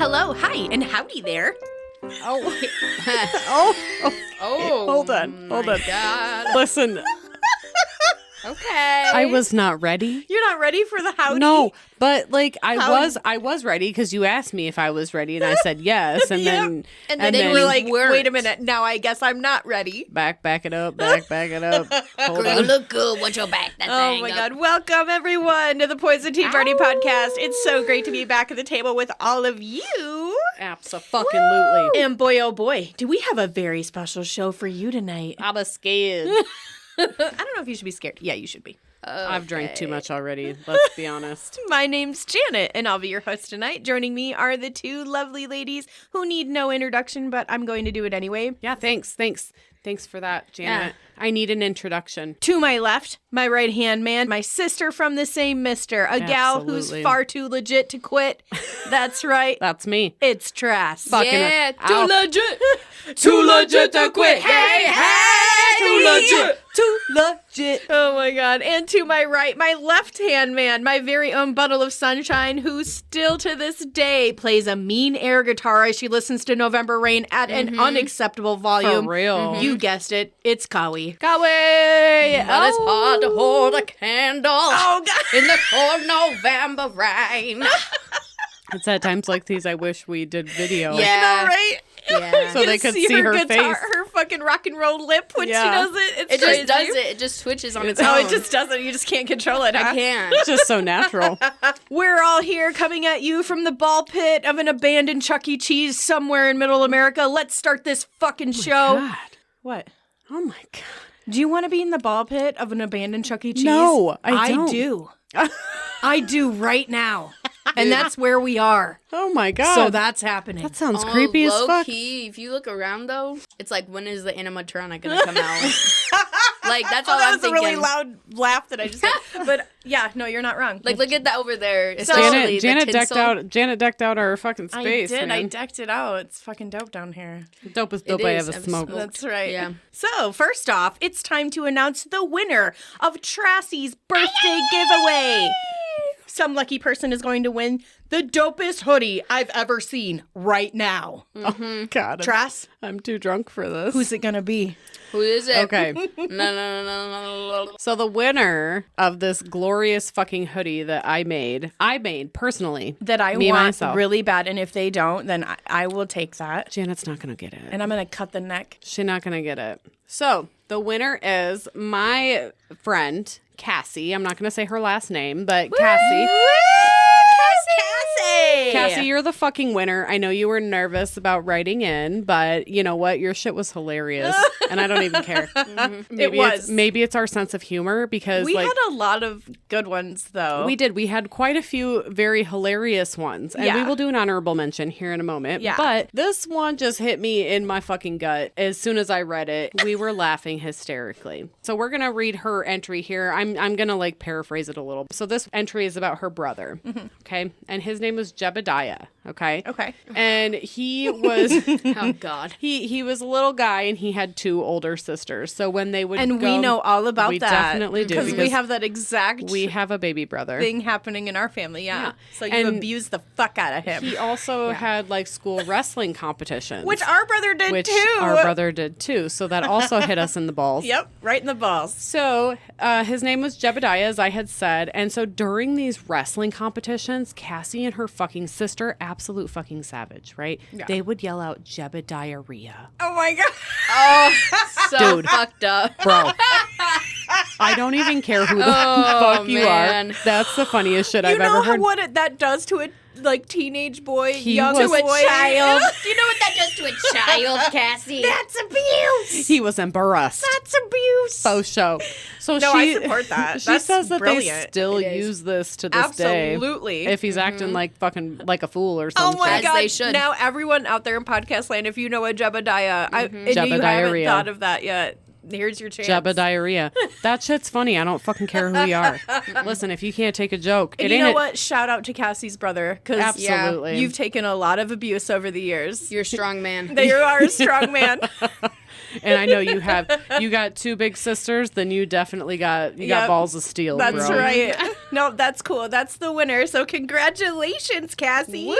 Hello, hi, and howdy there. Oh. Oh, Hold on. God. Listen, Okay. I was not ready. You're not ready for the howdy? No, but like I Howdy. was ready because you asked me if I was ready, and I said yes, and Yep. then And then you were like, wait a minute, now I guess I'm not ready. back it up, back it up. Hold Girl, you on. look good. What's your back? That Oh thing my up. God. Welcome, everyone, to the Poison Tea Party podcast. It's so great to be back at the table with all of you. Abso-fucking-lutely. And boy, oh boy, do we have a very special show for you tonight. I'm scared. I don't know if you should be scared. Yeah, you should be. I've drank too much already. Let's be honest. My name's Janet, and I'll be your host tonight. Joining me are the two lovely ladies who need no introduction, but I'm going to do it anyway. Yeah, thanks for that, Janet. I need an introduction. To my left, my right-hand man, my sister from the same mister, a gal who's Absolutely. far too legit to quit. That's right. That's me. It's Trass. Fucking Yeah, ow. too legit. Too legit to quit. Hey, hey, Too legit. Too legit. Oh my God. And to my right, my left-hand man, my very own bundle of sunshine, who still to this day plays a mean air guitar as she listens to November Rain at an unacceptable volume. For real. You guessed it. It's Kawi. Kawi. But it's hard to hold a candle Oh, God. in the cold November rain. It's at times like these I wish we did video. Yeah. I know, right? Yeah. So they could see her face. Her fucking rock and roll lip when Yeah. she does it. It's It crazy. just does it. It just twitches on its Oh, own. it just doesn't. You just can't control it. Huh? I can't. It's just so natural. We're all here coming at you from the ball pit of an abandoned Chuck E. Cheese somewhere in Middle America. Let's start this fucking show. God. What? Oh my God. Do you want to be in the ball pit of an abandoned Chuck E. Cheese? No, I don't. do. I do right now. And that's where we are. Oh my God. So that's happening. that sounds creepy as low fuck. key, if you look around though, it's like, when is the animatronic gonna come out? Like, that's all that I'm was thinking. a really loud laugh that I just did. But yeah, no, you're not wrong. Like, look at that over there. Especially Janet the decked tinsel. Janet decked out our fucking space. I did. I Man. decked it out. It's fucking dope down here. Dopest dope It I is. ever I've smoked. smoked. That's right. Yeah. So, first off, it's time to announce the winner of Trassie's birthday giveaway. Some lucky person is going to win the dopest hoodie I've ever seen right now. Oh God. Trass, I'm too drunk for this. who's it going to be? Who is it? Okay. No. So the winner of this glorious fucking hoodie that I made personally. That I Me, want myself. really bad. And if they don't, then I will take that. Janet's not going to get it. And I'm going to cut the neck. She's not going to get it. So the winner is my friend, Cassie. I'm not going to say her last name, but Cassie. Cassie, you're the fucking winner. I know you were nervous about writing in, but you know what? Your shit was hilarious, and I don't even care. Maybe it's our sense of humor because We like had a lot of good ones, though. we did. We had quite a few very hilarious ones, and we Yeah. will do an honorable mention here in a moment. Yeah. But this one just hit me in my fucking gut as soon as I read it. We were laughing hysterically. So we're gonna read her entry here. I'm gonna like paraphrase it a little. So this entry is about her brother. Okay, and his name was Jebediah. Okay. Okay. And he was Oh, God. he was a little guy, and he had two older sisters. So when they would And go, we know all about we that. definitely do Because we have that exact we have a baby brother. thing happening in our family, yeah. So you And abused the fuck out of him. He also had like school wrestling competitions. Which our brother did which too. our brother did too. So that also hit us in the balls. Yep, right in the balls. So his name was Jebediah, as I had said. And so during these wrestling competitions, Cassie and her fucking sister, absolute fucking savage, right? Yeah. They would yell out Jebediarrhea. Oh my God. Oh, so Dude. fucked up. Bro. I don't even care who the fuck you man. are. That's the funniest shit You I've know ever heard. what that does to a teenage boy, He young was- boy? To a Child. Do you know what that does to a child, Cassie? That's abuse. He was embarrassed. That's abuse. Faux show. So No, she, I support that. She That's says that brilliant. they still It is. use this to this day. Absolutely. If he's acting like fucking like a fool or Oh something. my As God! they should. Now everyone out there in podcast land, if you know a Jebediah, and you haven't Jebediarrhea. thought of that yet, here's your chance. Jebediarrhea. That shit's funny. I don't fucking care who you are. Listen, if you can't take a joke, And it you ain't know it. what? Shout out to Cassie's brother, because Absolutely. you've taken a lot of abuse over the years. You're a strong man. You are a strong man. And I know you got 2 big sisters, then you definitely got balls of steel. That's bro. right. No, that's cool. That's the winner. So congratulations, Cassie. Woo,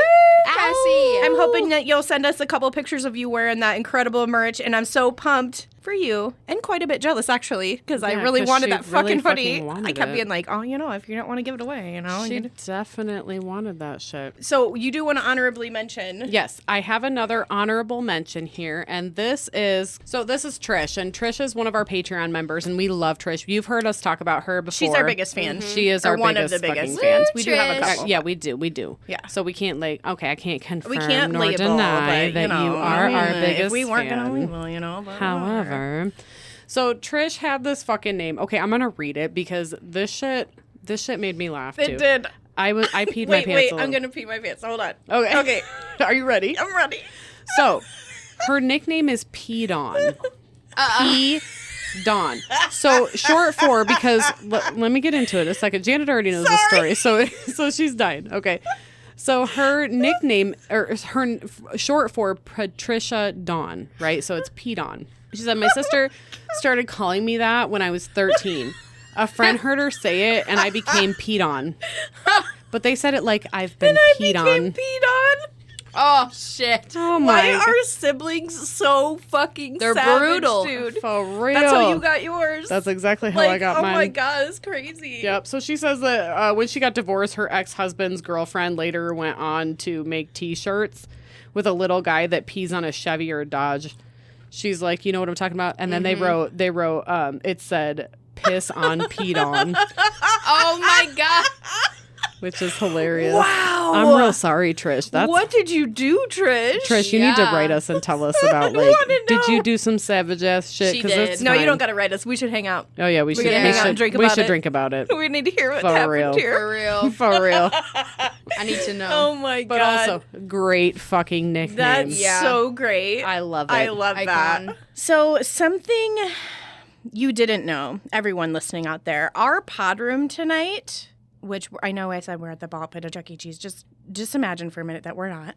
Cassie. I'm hoping that you'll send us a couple pictures of you wearing that incredible merch, and I'm so pumped for you and quite a bit jealous actually because I Yeah, really 'cause wanted she that really fucking hoodie. fucking wanted I kept it. being like, oh, if you don't want to give it away, She definitely wanted that shit. So you do want to honorably mention. Yes, I have another honorable mention here, and this is Trish, and Trish is one of our Patreon members, and we love Trish. You've heard us talk about her before. She's our biggest fan. She is Or our one biggest of the biggest fucking fans. We do have a Trish. couple. Yeah, we do. Yeah. So we can't I can't confirm We can't nor label, deny but, that you are our biggest If we weren't fan. going to label, but However, so Trish had this fucking name. Okay, I'm gonna read it because this shit made me laugh too. it did. I peed my Wait, pants. I'm going to pee my pants. Hold on. Okay. Okay. Are you ready? I'm ready. So, her nickname is P Dawn. P Dawn. So short for because let me get into it a second. Janet already knows the story, so she's dying. Okay. So her nickname or her short for Patricia Dawn, right? So it's P Dawn. She said my sister started calling me that when I was 13. A friend heard her say it, and I became peed on. But they said it like I've been peed on. Peed on? Oh, shit. Oh Why my! are siblings so fucking They're savage, brutal. dude? For real. That's how you got yours. That's exactly how I got oh mine. Oh my god, it's crazy. Yep. So she says that when she got divorced, her ex-husband's girlfriend later went on to make T-shirts with a little guy that pees on a Chevy or a Dodge. She's like, you know what I'm talking about? And then they wrote, it said, piss on, peed on, Oh, my God. which is hilarious. Wow. I'm real sorry, Trish. What did you do, Trish? Trish, you need to Yeah. write us and tell us about, I wanna did you know. do some savage ass shit? She 'Cause did. it's No, you fine. don't got to write us. We should hang out. Oh, yeah, we should. gotta We hang out should, and drink we about should it. drink about it. We need to hear what For happened real. here. For real. For real. I need to know. Oh my But god. also, great fucking nickname. That's Yeah. so great. I love it. I love that. Icon. So something you didn't know, everyone listening out there, our pod room tonight, which I know I said we're at the ball pit of Chuck E. Cheese, just imagine for a minute that we're not,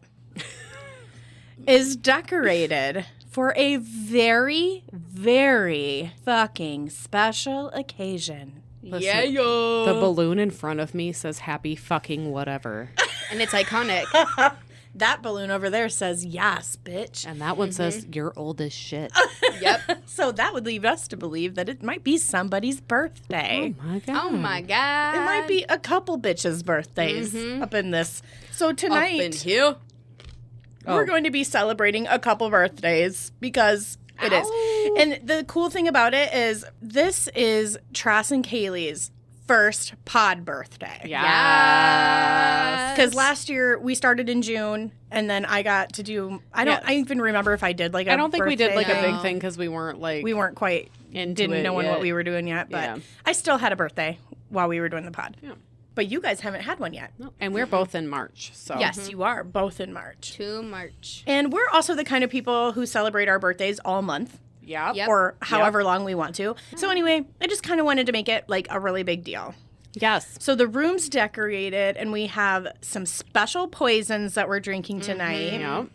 is decorated for a very, very fucking special occasion. Yeah, yo. The balloon in front of me says happy fucking whatever. And it's iconic. That balloon over there says yes, bitch. And that one says you're old as shit. Yep. So that would leave us to believe that it might be somebody's birthday. Oh my god. Oh, my God. It might be a couple bitches' birthdays up in this. So Up in tonight, here. we're going to be celebrating a couple birthdays because it is. Ow. And the cool thing about it is this is Trass and Kailie's first pod birthday. Yes. Because last year we started in June, and then I got to do. I don't. Yes. I even remember if I did like. I I don't think we did like birthday a big No. thing because we weren't like We weren't quite. into Didn't it know yet. what we were doing yet, but Yeah. I still had a birthday while we were doing the pod. Yeah. But you guys haven't had one yet. No. And we're both in March. So Yes, you are both in March. To March. And we're also the kind of people who celebrate our birthdays all month Yep. Yep. or however long we want to. So anyway, I just kind of wanted to make it like a really big deal. Yes. So the room's decorated and we have some special poisons that we're drinking tonight. Yep.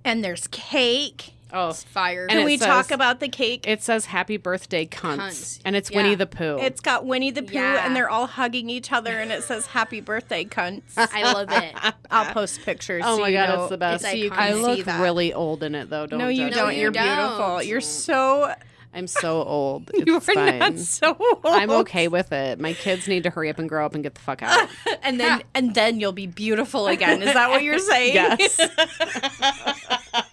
And there's cake. Oh. Fire. And Can it we says- talk about the cake? It says happy birthday cunts. Cunts. And it's Yeah. Winnie the Pooh. It's got Winnie the Pooh Yeah. and they're all hugging each other and it says happy birthday cunts. I love it. I'll post pictures. Oh so my you god, know, it's the best. So you iconic. can I see look that. really old in it though. Don't No, you judge don't. me. You're don't. beautiful. You're so. I'm so old. You It's are fine. not so old. I'm okay with it. My kids need to hurry up and grow up and get the fuck out. and then you'll be beautiful again. Is that what you're saying? Yes.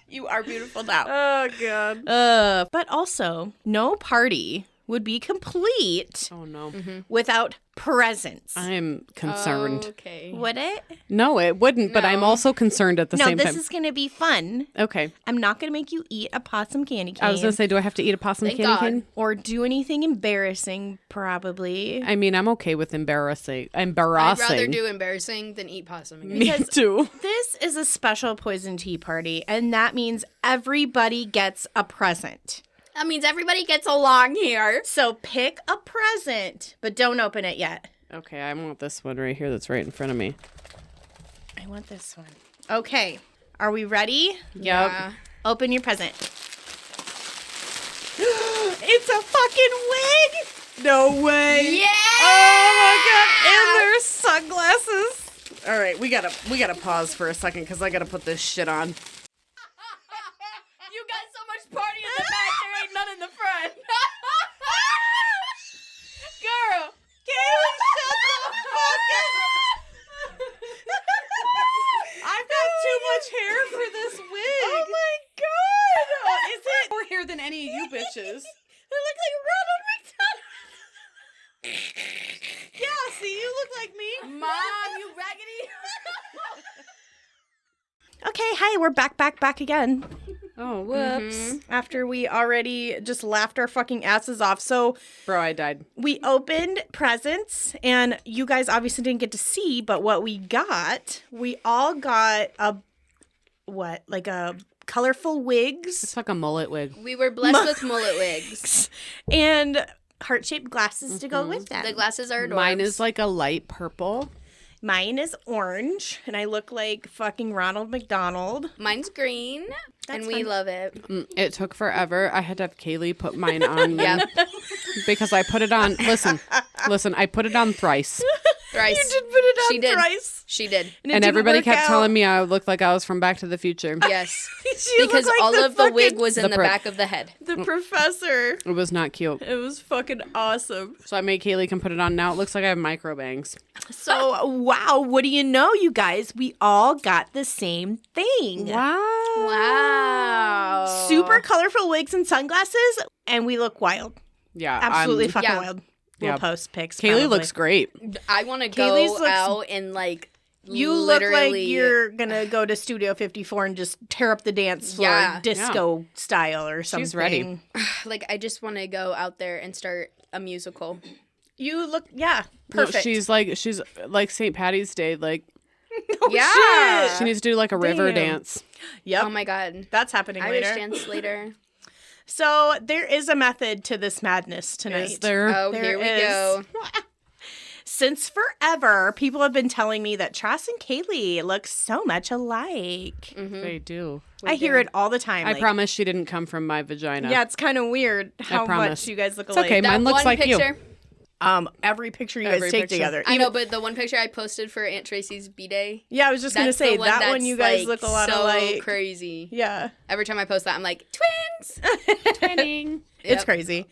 You are beautiful now. Oh god. But also, no party would be complete Oh no. without presents. I'm concerned. Okay. Would it? No, it wouldn't, but I'm No. also concerned at the No, same this time. is going to be fun. Okay. I'm not going to make you eat a possum candy cane. I was going to say, do I have to eat a possum Thank candy God. cane? or do anything embarrassing, probably. I mean, I'm okay with embarrassing. I'd rather Embarrassing. do embarrassing than eat possum. Again. Me because- too. This is a special poison tea party, and that means everybody gets a present. That means everybody gets along here. So pick a present, but don't open it yet. Okay, I want this one right here that's right in front of me. I want this one. Okay, are we ready? Yep. Yeah. Open your present. a fucking wig? No way. Yeah. Oh my god! And there's sunglasses. All right, we gotta pause for a second because I gotta put this shit on. You got so much party in the back, there ain't none in the front. Girl. Kaylee, shut the fuck up. I've got too much hair for this wig. Oh my god. Is it more hair than any of you bitches? I look like Ronald McDonald. Yeah, see, you look like me. Mom, you raggedy. Okay, hi, we're back again. Oh, whoops. After we already just laughed our fucking asses off. So Bro, I died. we opened presents, and you guys obviously didn't get to see, but what we all got like a colorful wigs It's like a mullet wig. We were blessed with mullet wigs. and heart-shaped glasses to go with them. The glasses are adorbs. Mine is like a light purple. Mine is orange, and I look like fucking Ronald McDonald. Mine's green, That's and we fine. love it. It took forever. I had to have Kaylee put mine on me Yep. because I put it on. Listen, I put it on thrice. Thrice. You did put it on She did. thrice. She did. it And didn't everybody work kept out. telling me I looked like I was from Back to the Future. Yes. She Because looked like all of the fucking- wig was in The the pro- back of the head. the professor. It was not cute. It was fucking awesome. So I made Kaylee can put it on now. It looks like I have micro bangs. So, wow, what do you know, you guys? We all got the same thing. Wow. Super colorful wigs and sunglasses, and we look wild. Yeah. Absolutely fucking yeah. wild. We'll Yeah. post pics. Kaylee probably. looks great. I want to Kaylee's go looks- out and like You look like literally- you're gonna go to Studio 54 and just tear up the dance floor, Yeah. disco style or something. She's ready. like I just want to go out there and start a musical. You look, yeah, No, perfect. she's like St. Patty's Day. Like yeah. she needs to do like a river Damn. dance. Yep, Oh my god. that's happening Irish later. dance later. So there is a method to this madness tonight. Is there? Oh, There here we is. go. Since forever, people have been telling me that Trass and Kailie look so much alike. They do. I hear it all the time. I like, promise she didn't come from my vagina. Yeah, it's kind of weird how promise. much you guys look It's alike. okay. That Mine looks one like you. picture, Every picture you Every guys take picture. together. I know, but the one picture I posted for Aunt Tracy's B-Day. Yeah, I was just gonna That's say the one that one. that's, You guys like, look a lot so alike. crazy. Yeah, Every time I post that, I'm like, twins. Twinning. it's Yep. crazy.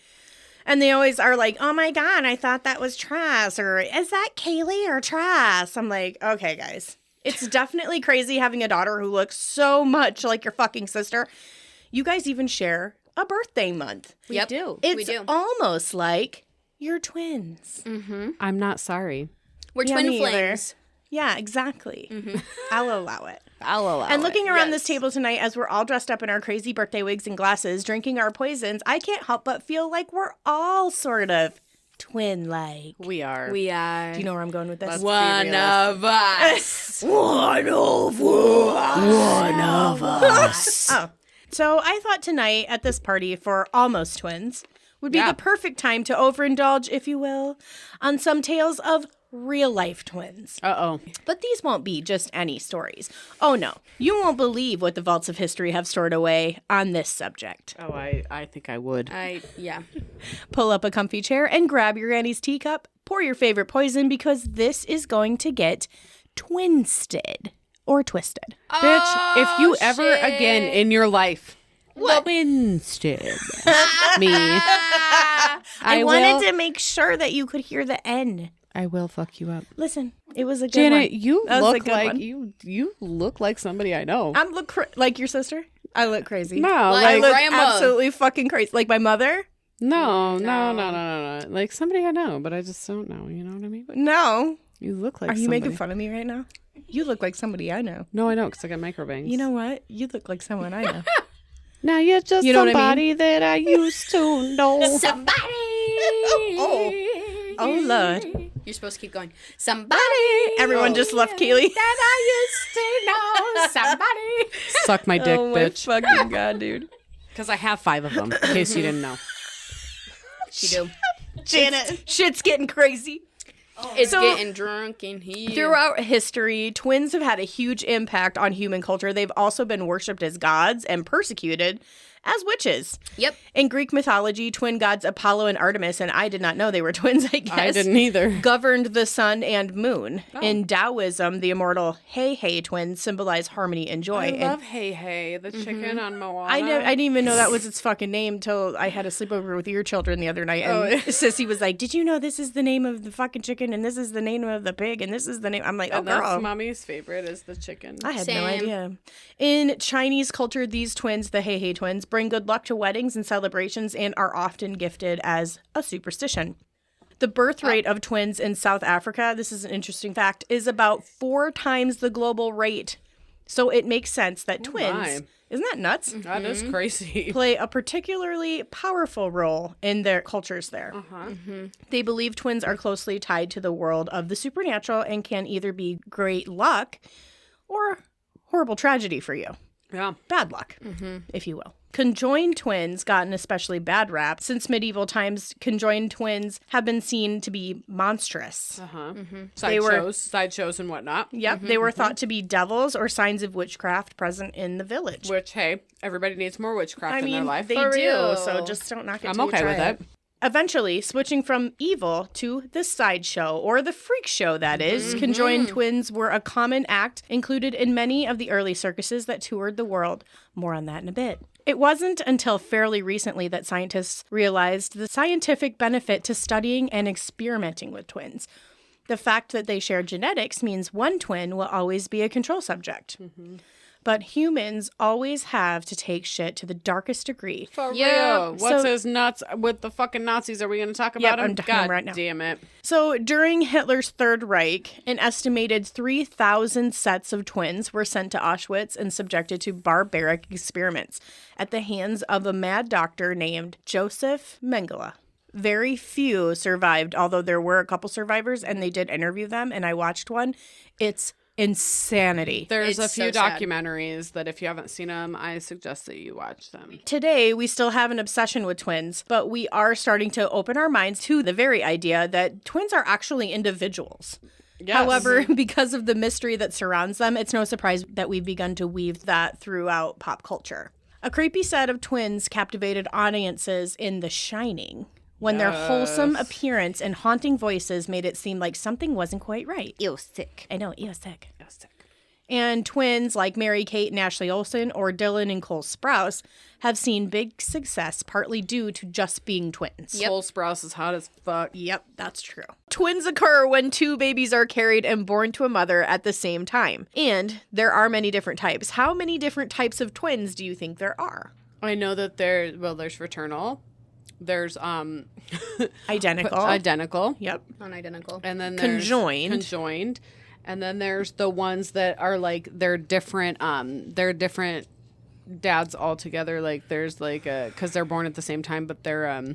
And they always are like, "Oh my god, I thought that was Trass," or "Is that Kailie or Trass?" I'm like, "Okay, guys, it's definitely crazy having a daughter who looks so much like your fucking sister." You guys even share a birthday month. We Yep. do. It's We do. almost like you're twins. I'm not sorry. We're Yeah, twin me either. flames. Yeah, exactly. I'll allow it. I'll allow And looking around this Yes. table tonight, as we're all dressed up in our crazy birthday wigs and glasses, drinking our poisons, I can't help but feel like we're all sort of twin-like. We are. We are. Do you know where I'm going with this? Let's one be real. of us. One of us. Oh. So I thought tonight at this party for almost twins would be Yeah. the perfect time to overindulge, if you will, on some tales of real-life twins. Uh-oh. But these won't be just any stories. Oh no, you won't believe what the vaults of history have stored away on this subject. Oh, I think I would. Yeah. Pull up a comfy chair and grab your Annie's teacup, pour your favorite poison because this is going to get twinsted or twisted. Bitch, if you ever shit. again in your life twisted me, I wanted to make sure that you could hear the N. I will fuck you up. Listen, it was a good Janet, one. you That was a look good like one. you look like somebody I know. I'm like your sister. I look crazy. No, I Like look grandma. absolutely fucking crazy. Like my mother. no. Like somebody I know, but I just don't know. You know what I mean? No. You look like Are you somebody. making fun of me right now? You look like somebody I know. No, I know because I got micro bangs. You know what? You look like someone I know. now you're just You know what I somebody that I used to know. Somebody. Oh Lord. You're supposed to keep going. Somebody. Everyone just left Kailie. That I used to know. Somebody. Suck my dick, Oh my bitch. fucking god, dude. Because I have 5 of them. In case you didn't know. She do. Janet, shit's getting crazy. It's So- getting drunk in here. Throughout history, twins have had a huge impact on human culture. They've also been worshipped as gods and persecuted as witches. Yep. In Greek mythology, twin gods Apollo and Artemis, and I did not know they were twins, I guess. I didn't either. Governed the sun and moon. Oh. In Taoism, the immortal Hei twins symbolize harmony and joy. I And love Hey, the chicken on Moana. I didn't even know that was its fucking name till I had a sleepover with your children the other night. And Sissy was like, "Did you know this is the name of the fucking chicken and this is the name of the pig and this is the name?" I'm like, "Oh, And that's girl." mommy's favorite is the chicken. I had no Same. idea. In Chinese culture, these twins, the Hei twins, bring good luck to weddings and celebrations and are often gifted as a superstition. The birth rate of twins in South Africa, this is an interesting fact, is about 4 times the global rate. So it makes sense that twins, my. isn't that nuts? That is crazy. Play a particularly powerful role in their cultures there. They believe twins are closely tied to the world of the supernatural and can either be great luck or horrible tragedy for you. Yeah. Bad luck, if you will. Conjoined twins got an especially bad rap. Since medieval times, conjoined twins have been seen to be monstrous. Sideshows and whatnot. Yep, they were thought to be devils or signs of witchcraft present in the village. Which, hey, everybody needs more witchcraft in their life. They For do, real. so just don't knock it I'm till you okay try with it. Eventually, switching from evil to the sideshow, or the freak show, that is, conjoined twins were a common act included in many of the early circuses that toured the world. More on that in a bit. It wasn't until fairly recently that scientists realized the scientific benefit to studying and experimenting with twins. The fact that they share genetics means one twin will always be a control subject. But humans always have to take shit to the darkest degree. For Yeah. real. What's So- his nuts with the fucking Nazis? Are we going to talk Yep, about him? I'm talking God right now. damn it. So during Hitler's Third Reich, an estimated 3,000 sets of twins were sent to Auschwitz and subjected to barbaric experiments at the hands of a mad doctor named Joseph Mengele. Very few survived, although there were a couple survivors, and they did interview them, and I watched one. It's insanity. There's It's a few so sad. documentaries that if you haven't seen them, I suggest that you watch them. Today, we still have an obsession with twins, but we are starting to open our minds to the very idea that twins are actually individuals. Yes. However, because of the mystery that surrounds them, it's no surprise that we've begun to weave that throughout pop culture. A creepy set of twins captivated audiences in The Shining when their wholesome appearance and haunting voices made it seem like something wasn't quite right. Ew, sick. I know, ew, sick. And twins like Mary-Kate and Ashley Olsen or Dylan and Cole Sprouse have seen big success partly due to just being twins. Yep. Cole Sprouse is hot as fuck. Yep, that's true. Twins occur when 2 babies are carried and born to a mother at the same time. And there are many different types. How many different types of twins do you think there are? I know that there's fraternal. There's Identical. identical. Yep. Non-identical. And then there's conjoined. And then there's the ones that are like they're different dads all together. Like there's like a because they're born at the same time, but they're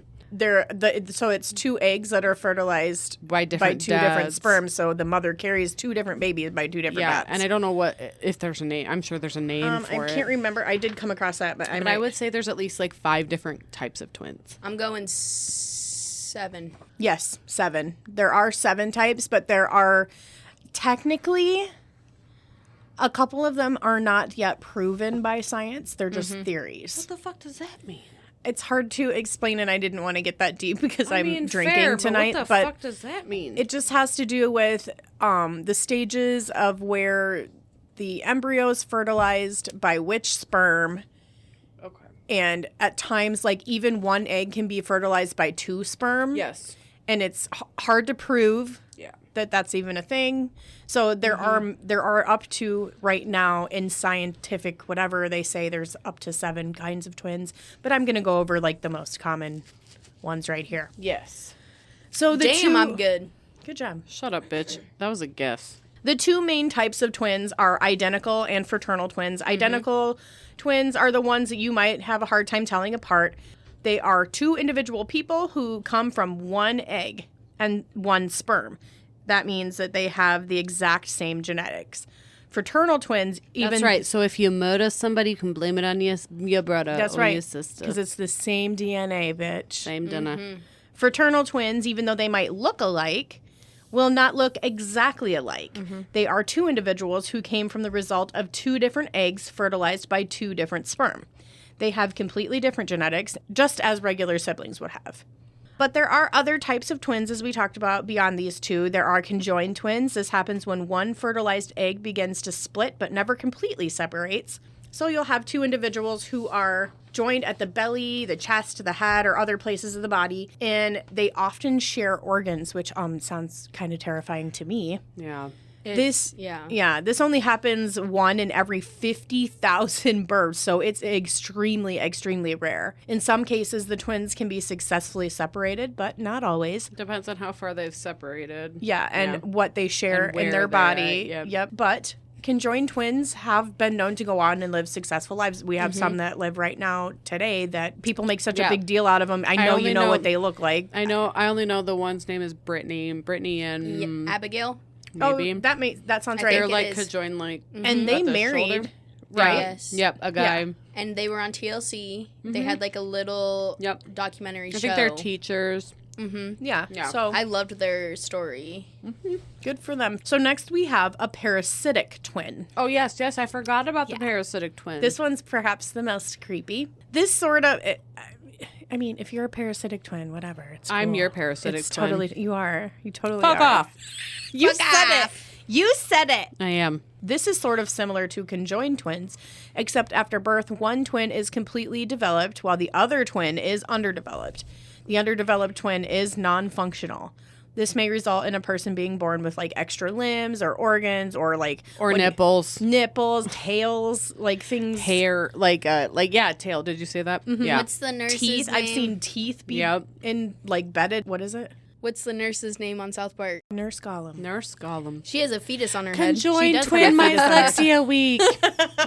So it's 2 eggs that are fertilized by different 2 different dads. sperms. So the mother carries 2 different babies by 2 different dads. and I don't know if there's a name. I'm sure there's a name for I it. can't remember. I did come across that, but I would say there's at least like 5 different types of twins. I'm going 7. Yes, 7. There are 7 types, but there are technically a couple of them are not yet proven by science. They're just theories. What the fuck does that mean? It's hard to explain, and I didn't want to get that deep because I'm drinking fair, tonight. But what the fuck does that mean? It just has to do with the stages of where the embryo is fertilized by which sperm. Okay. And at times, like even 1 egg can be fertilized by 2 sperm. Yes. And it's hard to prove Yeah. that that's even a thing. So there are up to right now in scientific whatever they say there's up to 7 kinds of twins. But I'm gonna go over like the most common ones right here. Yes. So the Damn, I'm good. Good job. Shut up, bitch. That was a guess. The 2 main types of twins are identical and fraternal twins. Identical twins are the ones that you might have a hard time telling apart. They are 2 individual people who come from 1 egg and 1 sperm. That means that they have the exact same genetics. Fraternal twins, That's right. So if you murder somebody, you can blame it on your brother That's or right. your sister. Because it's the same DNA, bitch. Same dinner. Fraternal twins, even though they might look alike, will not look exactly alike. They are 2 individuals who came from the result of 2 different eggs fertilized by 2 different sperm. They have completely different genetics, just as regular siblings would have. But there are other types of twins, as we talked about, beyond these two. There are conjoined twins. This happens when one fertilized egg begins to split but never completely separates. So you'll have two individuals who are joined at the belly, the chest, the head, or other places of the body, and they often share organs, which sounds kind of terrifying to me. Yeah. This only happens 1 in every 50,000 births, so it's extremely, extremely rare. In some cases, the twins can be successfully separated, but not always. Depends on how far they've separated. Yeah, and what they share And in where their they're body. at, Yep. But conjoined twins have been known to go on and live successful lives. We have some that live right now today that people make such a big deal out of them. I know you know what they look like. I only know the one's name is Brittany and Abigail. maybe. Oh, that sounds right. They're like conjoined, like And they at the married, shoulder. right? Yes. Yep, a guy. Yeah. And they were on TLC. They had like a little documentary show. I think they're teachers. Yeah. Yeah. So I loved their story. good for them. So next we have a parasitic twin. Oh, yes, I forgot about the parasitic twin. This one's perhaps the most creepy. This sort of, I mean, if you're a parasitic twin, whatever. It's I'm cool. your parasitic It's twin. totally, you are. You totally Fuck are. off. You Fuck said off. it. You said it. I am. This is sort of similar to conjoined twins, except after birth, one twin is completely developed while the other twin is underdeveloped. The underdeveloped twin is non-functional. This may result in a person being born with like extra limbs or organs or like Nipples. nipples, tails, like things. Hair, tail. Did you say that? Yeah. What's the nurse's Teeth. name? I've seen teeth be in like bedded. What is it? What's the nurse's name on South Park? Nurse Gollum. Nurse Gollum. She has a fetus on her head. She Conjoined does twin have a fetus on her head. dyslexia week.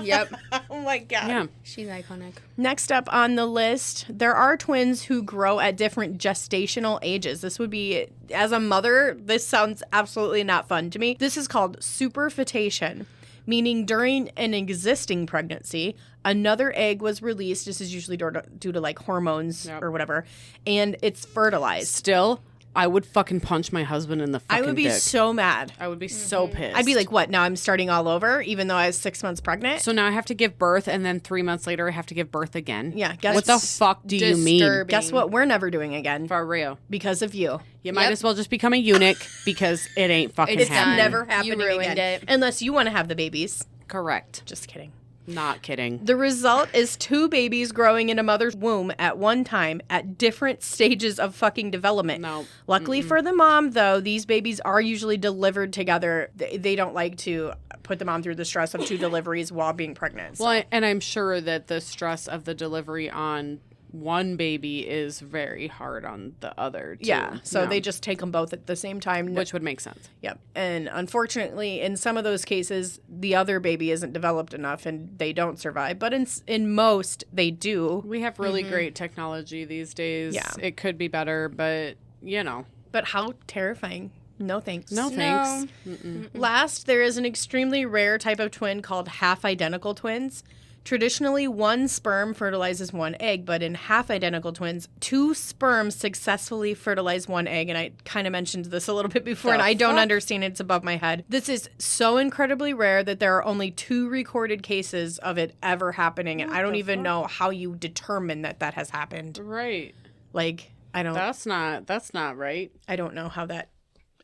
Yep. Oh my god. Yeah. She's iconic. Next up on the list, there are twins who grow at different gestational ages. This would be, as a mother, this sounds absolutely not fun to me. This is called superfetation, meaning during an existing pregnancy, another egg was released. This is usually due to like hormones or whatever, and it's fertilized. Still, I would fucking punch my husband in the fucking I would be dick. so mad. I would be so pissed. I'd be like, what, now I'm starting all over, even though I was 6 months pregnant? so now I have to give birth, and then 3 months later I have to give birth again. Yeah, What the fuck do you mean? disturbing. Guess what we're never doing again? For real. Because of you. You might as well just become a eunuch because it ain't fucking It's happening. never happening You ruined again. it. Unless you want to have the babies. Correct. Just kidding. Not kidding. The result is 2 babies growing in a mother's womb at one time at different stages of fucking development. No. Luckily for the mom, though, these babies are usually delivered together. They don't like to put the mom through the stress of 2 deliveries while being pregnant. So. Well, and I'm sure that the stress of the delivery on one baby is very hard on the other, too. Yeah, so they just take them both at the same time. Which would make sense. Yep. And unfortunately, in some of those cases, the other baby isn't developed enough and they don't survive. But in most, they do. We have really great technology these days. Yeah. It could be better, but, But how terrifying. No thanks. No thanks. Last, there is an extremely rare type of twin called half-identical twins. Traditionally, 1 sperm fertilizes 1 egg, but in half-identical twins, 2 sperms successfully fertilize 1 egg. And I kind of mentioned this a little bit before, and I don't understand it. It's above my head. This is so incredibly rare that there are only 2 recorded cases of it ever happening, and I don't even know how you determine that has happened. Right. Like, I don't. That's not right. I don't know how that.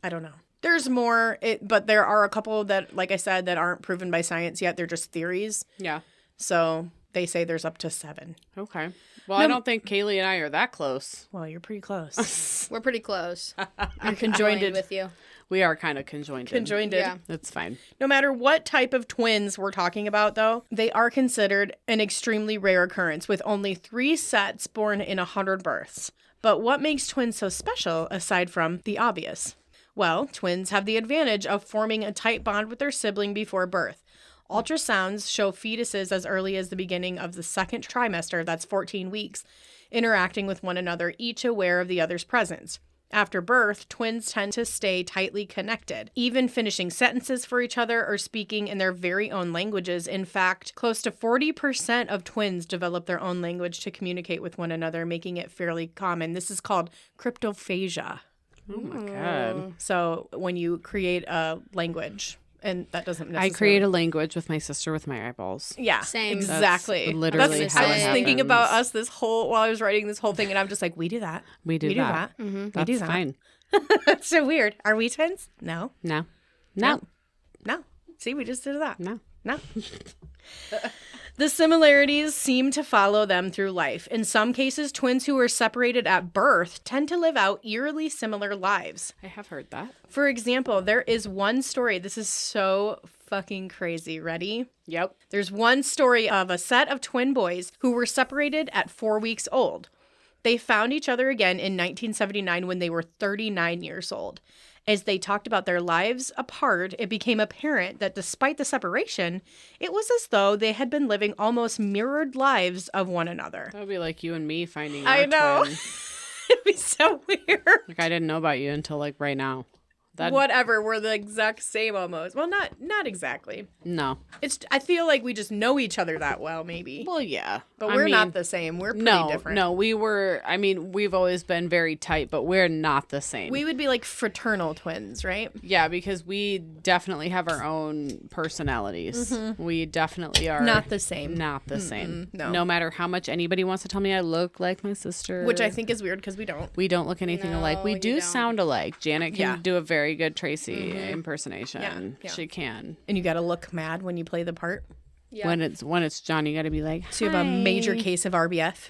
I don't know. There's more, but there are a couple that, like I said, that aren't proven by science yet. They're just theories. Yeah. So they say there's up to 7. Okay. Well, I don't think Kaylee and I are that close. Well, you're pretty close. We're pretty close. You're conjoined with you. We are kind of conjoined. Conjoined. Yeah. That's fine. No matter what type of twins we're talking about, though, they are considered an extremely rare occurrence, with only 3 sets born in 100 births. But what makes twins so special, aside from the obvious? Well, twins have the advantage of forming a tight bond with their sibling before birth. Ultrasounds show fetuses as early as the beginning of the 2nd trimester, that's 14 weeks, interacting with one another, each aware of the other's presence. After birth, twins tend to stay tightly connected, even finishing sentences for each other or speaking in their very own languages. In fact, close to 40% of twins develop their own language to communicate with one another, making it fairly common. This is called cryptophagia. Oh my God. So when you create a language And that doesn't I necessarily... create a language with my sister with my eyeballs. Yeah, Same. exactly. That's literally how I it was thinking happens. about us this whole while I was writing this whole thing, and I'm just like, we do that. We do that. Mm-hmm. That's do that. fine. That's so weird. Are we twins? No. No. No. See, we just did that. No. No. The similarities seem to follow them through life. In some cases, twins who were separated at birth tend to live out eerily similar lives. I have heard that. For example, there is one story. This is so fucking crazy. Ready? Yep. There's one story of a set of twin boys who were separated at 4 weeks old. They found each other again in 1979 when they were 39 years old. As they talked about their lives apart, it became apparent that despite the separation, it was as though they had been living almost mirrored lives of one another. That would be like you and me finding I our know. twin. It'd be so weird. Like I didn't know about you until like right now. That Whatever, we're the exact same almost. Well, not exactly. No. I feel like we just know each other that well, maybe. Well, yeah. But I we're mean, not the same. We're pretty different. No, we've always been very tight, but we're not the same. We would be like fraternal twins, right? Yeah, because we definitely have our own personalities. We definitely are Not the same. Not the same. no. No matter how much anybody wants to tell me I look like my sister. Which I think is weird because we don't. we don't look anything alike. No, We you do don't. sound alike. Janet can Yeah. do a very good Tracy impersonation. Yeah. She can. And you got to look mad when you play the part. Yeah. When it's John, you got to be like, So you have a major "Hi." case of RBF.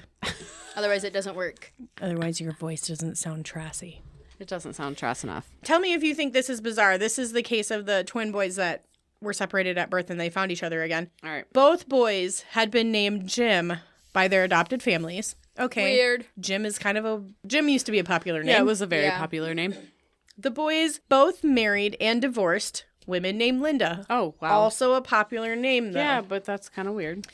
Otherwise, it doesn't work. Otherwise, your voice doesn't sound trassy. It doesn't sound trass enough. Tell me if you think this is bizarre. This is the case of the twin boys that were separated at birth and they found each other again. All right. Both boys had been named Jim by their adopted families. Okay. Weird. Jim used to be a popular name. Yeah, it was a very Yeah. popular name. The boys both married and divorced women named Linda. Oh, wow. Also a popular name, though. Yeah, but that's kind of weird.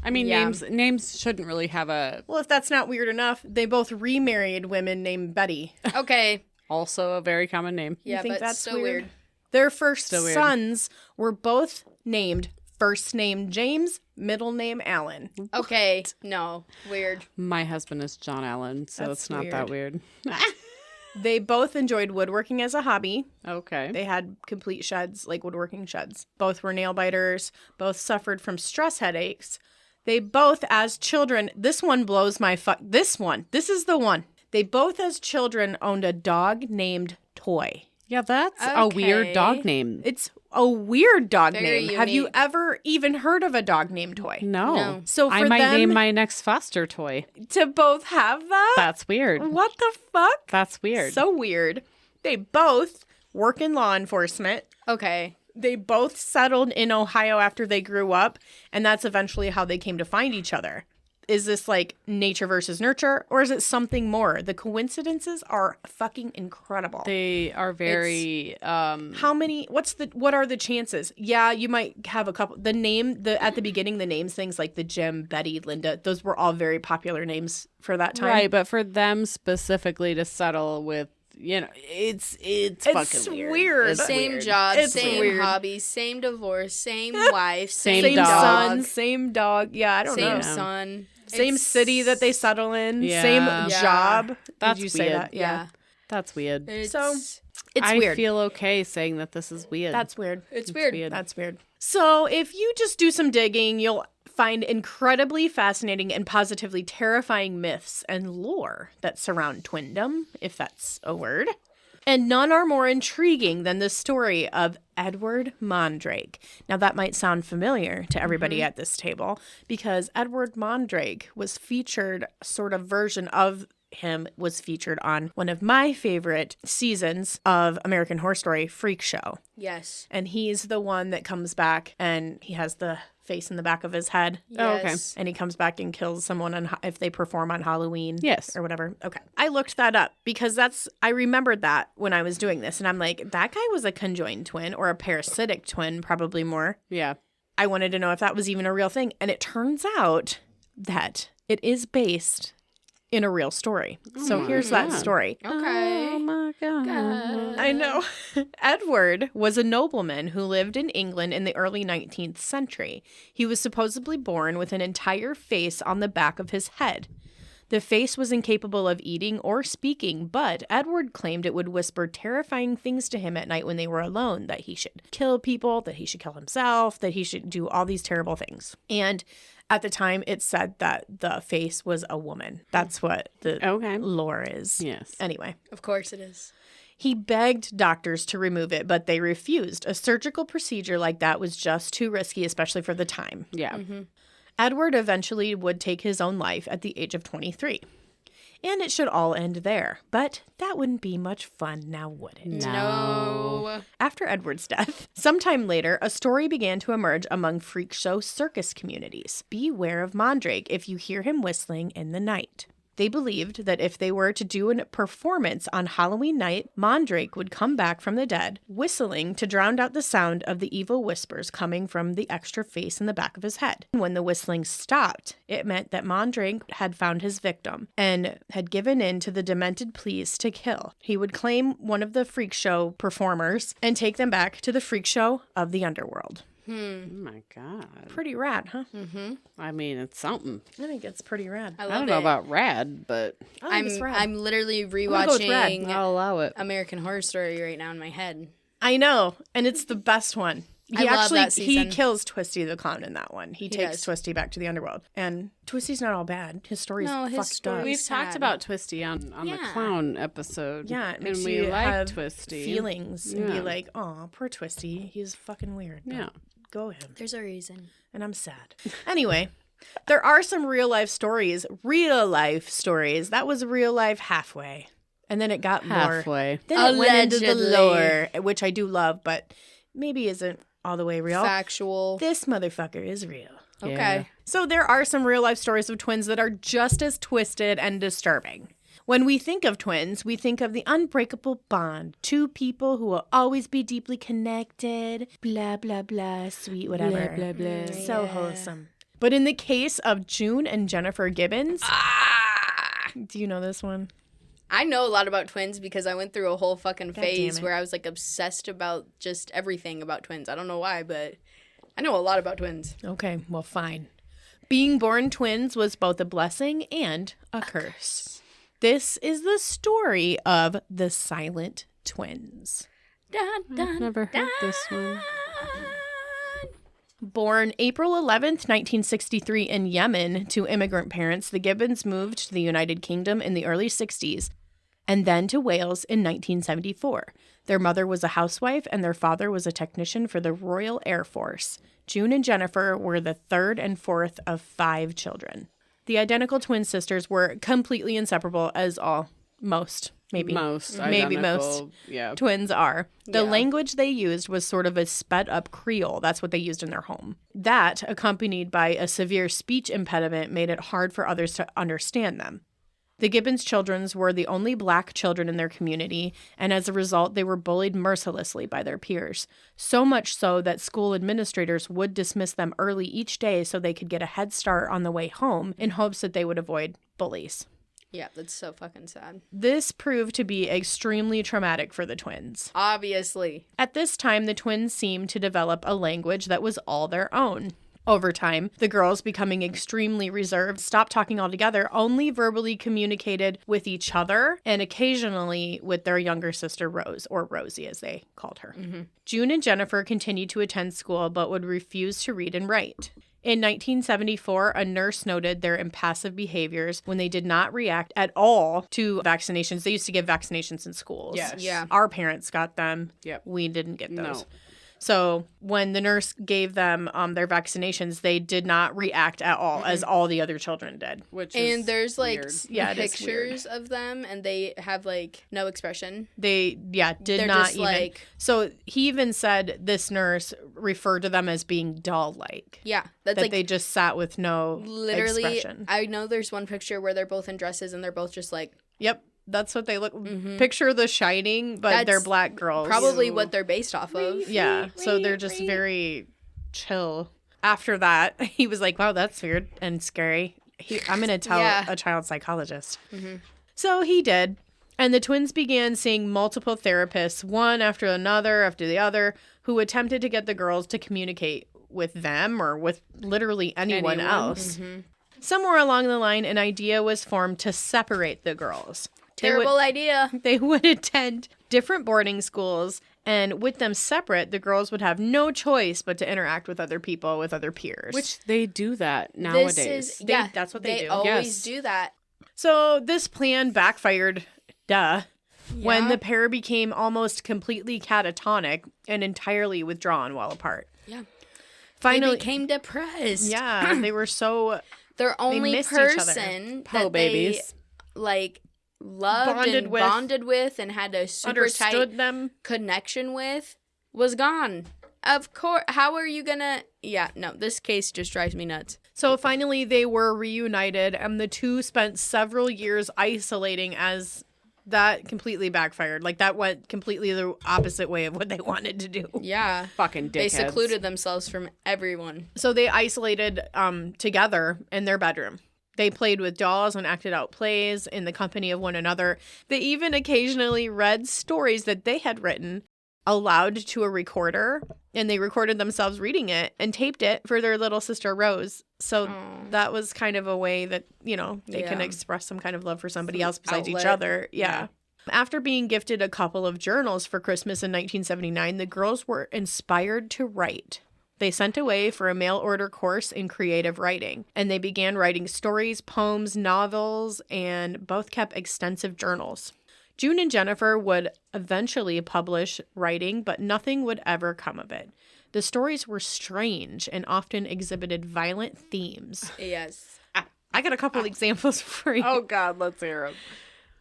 I mean, yeah. names shouldn't really have a Well, if that's not weird enough, they both remarried women named Betty. Okay. also a very common name. Yeah, think but that's so weird? weird. Their first Still weird. sons were both named first name James, middle name Allen. Okay. No. Weird. My husband is John Allen, so That's it's not that weird. They both enjoyed woodworking as a hobby. Okay. They had complete sheds, like woodworking sheds. Both were nail biters. Both suffered from stress headaches. They both, as children, this one blows my this is the one. They both, as children, owned a dog named Toy. Yeah, that's a weird Okay. dog name. It's a weird dog Very name. Have you unique. ever even heard of a dog named Toy? No. No. So I for might them name my next foster toy. to both have that? That's weird. What the fuck? That's weird. So weird. They both work in law enforcement. Okay. They both settled in Ohio after they grew up, and that's eventually how they came to find each other. Is this like nature versus nurture, or is it something more? The coincidences are fucking incredible. They are very How many? What are the chances? Yeah, you might have a couple. At the beginning, the names things like the Jim, Betty, Linda. Those were all very popular names for that time. right, but for them specifically to settle with, it's fucking weird. It's Same weird. job, It's same weird. hobbies, same divorce, same wife, Same Same dog. son, same dog. Yeah, I don't same know. son. Same It's- city that they settle in. Yeah. Same Yeah. job. That's Did you say weird. that? Yeah. That's weird. It's, So it's I weird. feel okay saying that this is weird. That's weird. it's weird. That's weird. So if you just do some digging, you'll find incredibly fascinating and positively terrifying myths and lore that surround twindom, if that's a word. And none are more intriguing than the story of Edward Mondrake. Now, that might sound familiar to everybody at this table because Edward Mondrake was featured, sort of version of him was featured on one of my favorite seasons of American Horror Story, Freak Show. Yes. And he's the one that comes back and he has the face in the back of his head. Oh, okay. Yes. And he comes back and kills someone if they perform on Halloween. Yes. Or whatever. Okay. I looked that up because I remembered that when I was doing this. And I'm like, that guy was a conjoined twin or a parasitic twin, probably more. Yeah. I wanted to know if that was even a real thing. And it turns out that it is based in a real story. So here's that story. Okay. Oh my god. I know. Edward was a nobleman who lived in England in the early 19th century. He was supposedly born with an entire face on the back of his head. The face was incapable of eating or speaking, but Edward claimed it would whisper terrifying things to him at night when they were alone, that he should kill people, that he should kill himself, that he should do all these terrible things. And at the time, it said that the face was a woman. That's what the lore is. Yes. Anyway. Of course it is. He begged doctors to remove it, but they refused. A surgical procedure like that was just too risky, especially for the time. Yeah. Edward eventually would take his own life at the age of 23. And it should all end there. But that wouldn't be much fun now, would it? No. After Edward's death, sometime later, a story began to emerge among freak show circus communities. Beware of Mandrake if you hear him whistling in the night. They believed that if they were to do a performance on Halloween night, Mandrake would come back from the dead, whistling to drown out the sound of the evil whispers coming from the extra face in the back of his head. When the whistling stopped, it meant that Mandrake had found his victim and had given in to the demented pleas to kill. He would claim one of the freak show performers and take them back to the freak show of the underworld. Oh my God. Pretty rad, huh? I mean, it's something. I think it's pretty rad. I I love don't know it. about rad, but I think it's rad. I'm literally gonna go with rad. rewatching I'll allow it. American Horror Story right now in my head. I know, and it's the best one. I love that He season. kills Twisty the Clown in that one. He takes does. Twisty back to the underworld. And Twisty's not all bad. His story's fucked up. story- We've sad. talked about Twisty on the Yeah. clown episode. Yeah, it and makes we you like have Twisty. feelings and be Yeah. like, oh, poor Twisty. He's fucking weird. Don't Yeah. Go him. There's a reason. And I'm sad. Anyway, there are some real life stories. Real life stories. That was real life halfway. And then it got more. Halfway. Then it went into the Allegedly. lore, which I do love, but maybe isn't all the way real. Factual. This motherfucker is real. Okay. Yeah. So there are some real life stories of twins that are just as twisted and disturbing. When we think of twins, we think of the unbreakable bond. Two people who will always be deeply connected. Blah, blah, blah. Sweet, whatever. Blah, blah, blah. So wholesome. But in the case of June and Jennifer Gibbons, do you know this one? I know a lot about twins because I went through a whole fucking God phase damn it. where I was like obsessed about just everything about twins. I don't know why, but I know a lot about twins. Okay, well, fine. Being born twins was both a blessing and a curse. This is the story of the Silent Twins. Dun, dun, Never heard this one. Born April 11th, 1963 in Yemen to immigrant parents, the Gibbons moved to the United Kingdom in the early 60s and then to Wales in 1974. Their mother was a housewife and their father was a technician for the Royal Air Force. June and Jennifer were the third and fourth of 5 children. The identical twin sisters were completely inseparable, as most Most. identical, Yeah. twins are. The Yeah. language they used was sort of a sped up Creole. That's what they used in their home. That, accompanied by a severe speech impediment, made it hard for others to understand them. The Gibbons children were the only black children in their community, and as a result, they were bullied mercilessly by their peers. So much so that school administrators would dismiss them early each day so they could get a head start on the way home in hopes that they would avoid bullies. Yeah, that's so fucking sad. This proved to be extremely traumatic for the twins. Obviously. At this time, the twins seemed to develop a language that was all their own. Over time, the girls, becoming extremely reserved, stopped talking altogether, only verbally communicated with each other and occasionally with their younger sister Rose, or Rosie as they called her. June and Jennifer continued to attend school but would refuse to read and write. In 1974, a nurse noted their impassive behaviors when they did not react at all to vaccinations. They used to give vaccinations in schools. Yes. Yeah. Our parents got them. Yep. We didn't get those. No. So when the nurse gave them their vaccinations, they did not react at all, as all the other children did. Which And is there's like weird. Yeah, it is pictures of them and they have like no expression. They, did They're not just even. like- So he even said this nurse referred to them as being doll-like. Yeah, that's That like they just sat with no literally. expression. I know there's one picture where they're both in dresses and they're both just like Yep, that's what they look. Picture The Shining, but they're That's black girls. probably what they're based off of. Yeah, so they're just very chill. After that, he was like, wow, that's weird and scary. I'm going to tell Yeah. a child psychologist. So he did. And the twins began seeing multiple therapists, one after another, after the other, who attempted to get the girls to communicate with them or with literally anyone else. Somewhere along the line, an idea was formed to separate the girls. Terrible idea. They would attend different boarding schools, and with them separate, the girls would have no choice but to interact with other people, with other peers. Which they do that nowadays. That's what they do. They always Yes. do that. So this plan backfired, when Yeah. the pair became almost completely catatonic and entirely withdrawn while apart. Yeah. Finally, They became depressed. yeah, they were so Their only missed each other. person Po that babies. they like loved bonded with and had a super understood tight them. connection with was gone. Of course. How are you gonna? Yeah, no. This case just drives me nuts. So finally, they were reunited, and the two spent several years isolating as that completely backfired. Like, that went completely the opposite way of what they wanted to do. Yeah. Fucking dickheads. They secluded themselves from everyone. So they isolated together in their bedroom. They played with dolls and acted out plays in the company of one another. They even occasionally read stories that they had written aloud to a recorder, and they recorded themselves reading it and taped it for their little sister Rose. So that was kind of a way that, they can Yeah. express some kind of love for somebody else besides each outlet. other. Yeah. After being gifted a couple of journals for Christmas in 1979, the girls were inspired to write. They sent away for a mail order course in creative writing, and they began writing stories, poems, novels, and both kept extensive journals. June and Jennifer would eventually publish writing, but nothing would ever come of it. The stories were strange and often exhibited violent themes. Yes. I got a couple examples for you. Oh, God, let's hear them.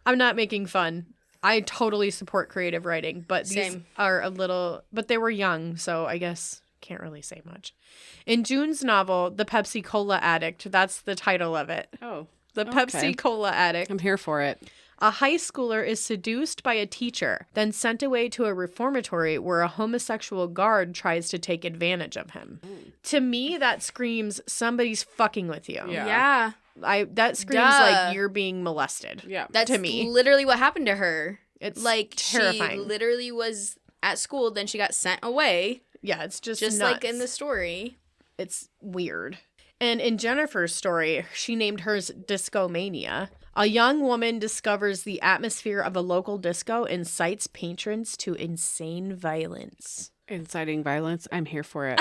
I'm not making fun. I totally support creative writing, but these Same. are a little, but they were young, so I guess can't really say much. In June's novel, The Pepsi Cola Addict, that's the title of it. Oh, The Pepsi Cola Addict. I'm here for it. A high schooler is seduced by a teacher, then sent away to a reformatory where a homosexual guard tries to take advantage of him. To me, that screams somebody's fucking with you. Yeah. Yeah. That screams Duh. like you're being molested. Yeah. That's To me. literally what happened to her. It's Like, terrifying. she literally was at school, then she got sent away, Yeah, it's just just nuts. like in the story. It's weird. And in Jennifer's story, she named hers Discomania. A young woman discovers the atmosphere of a local disco and incites patrons to insane violence. Inciting violence. I'm here for it.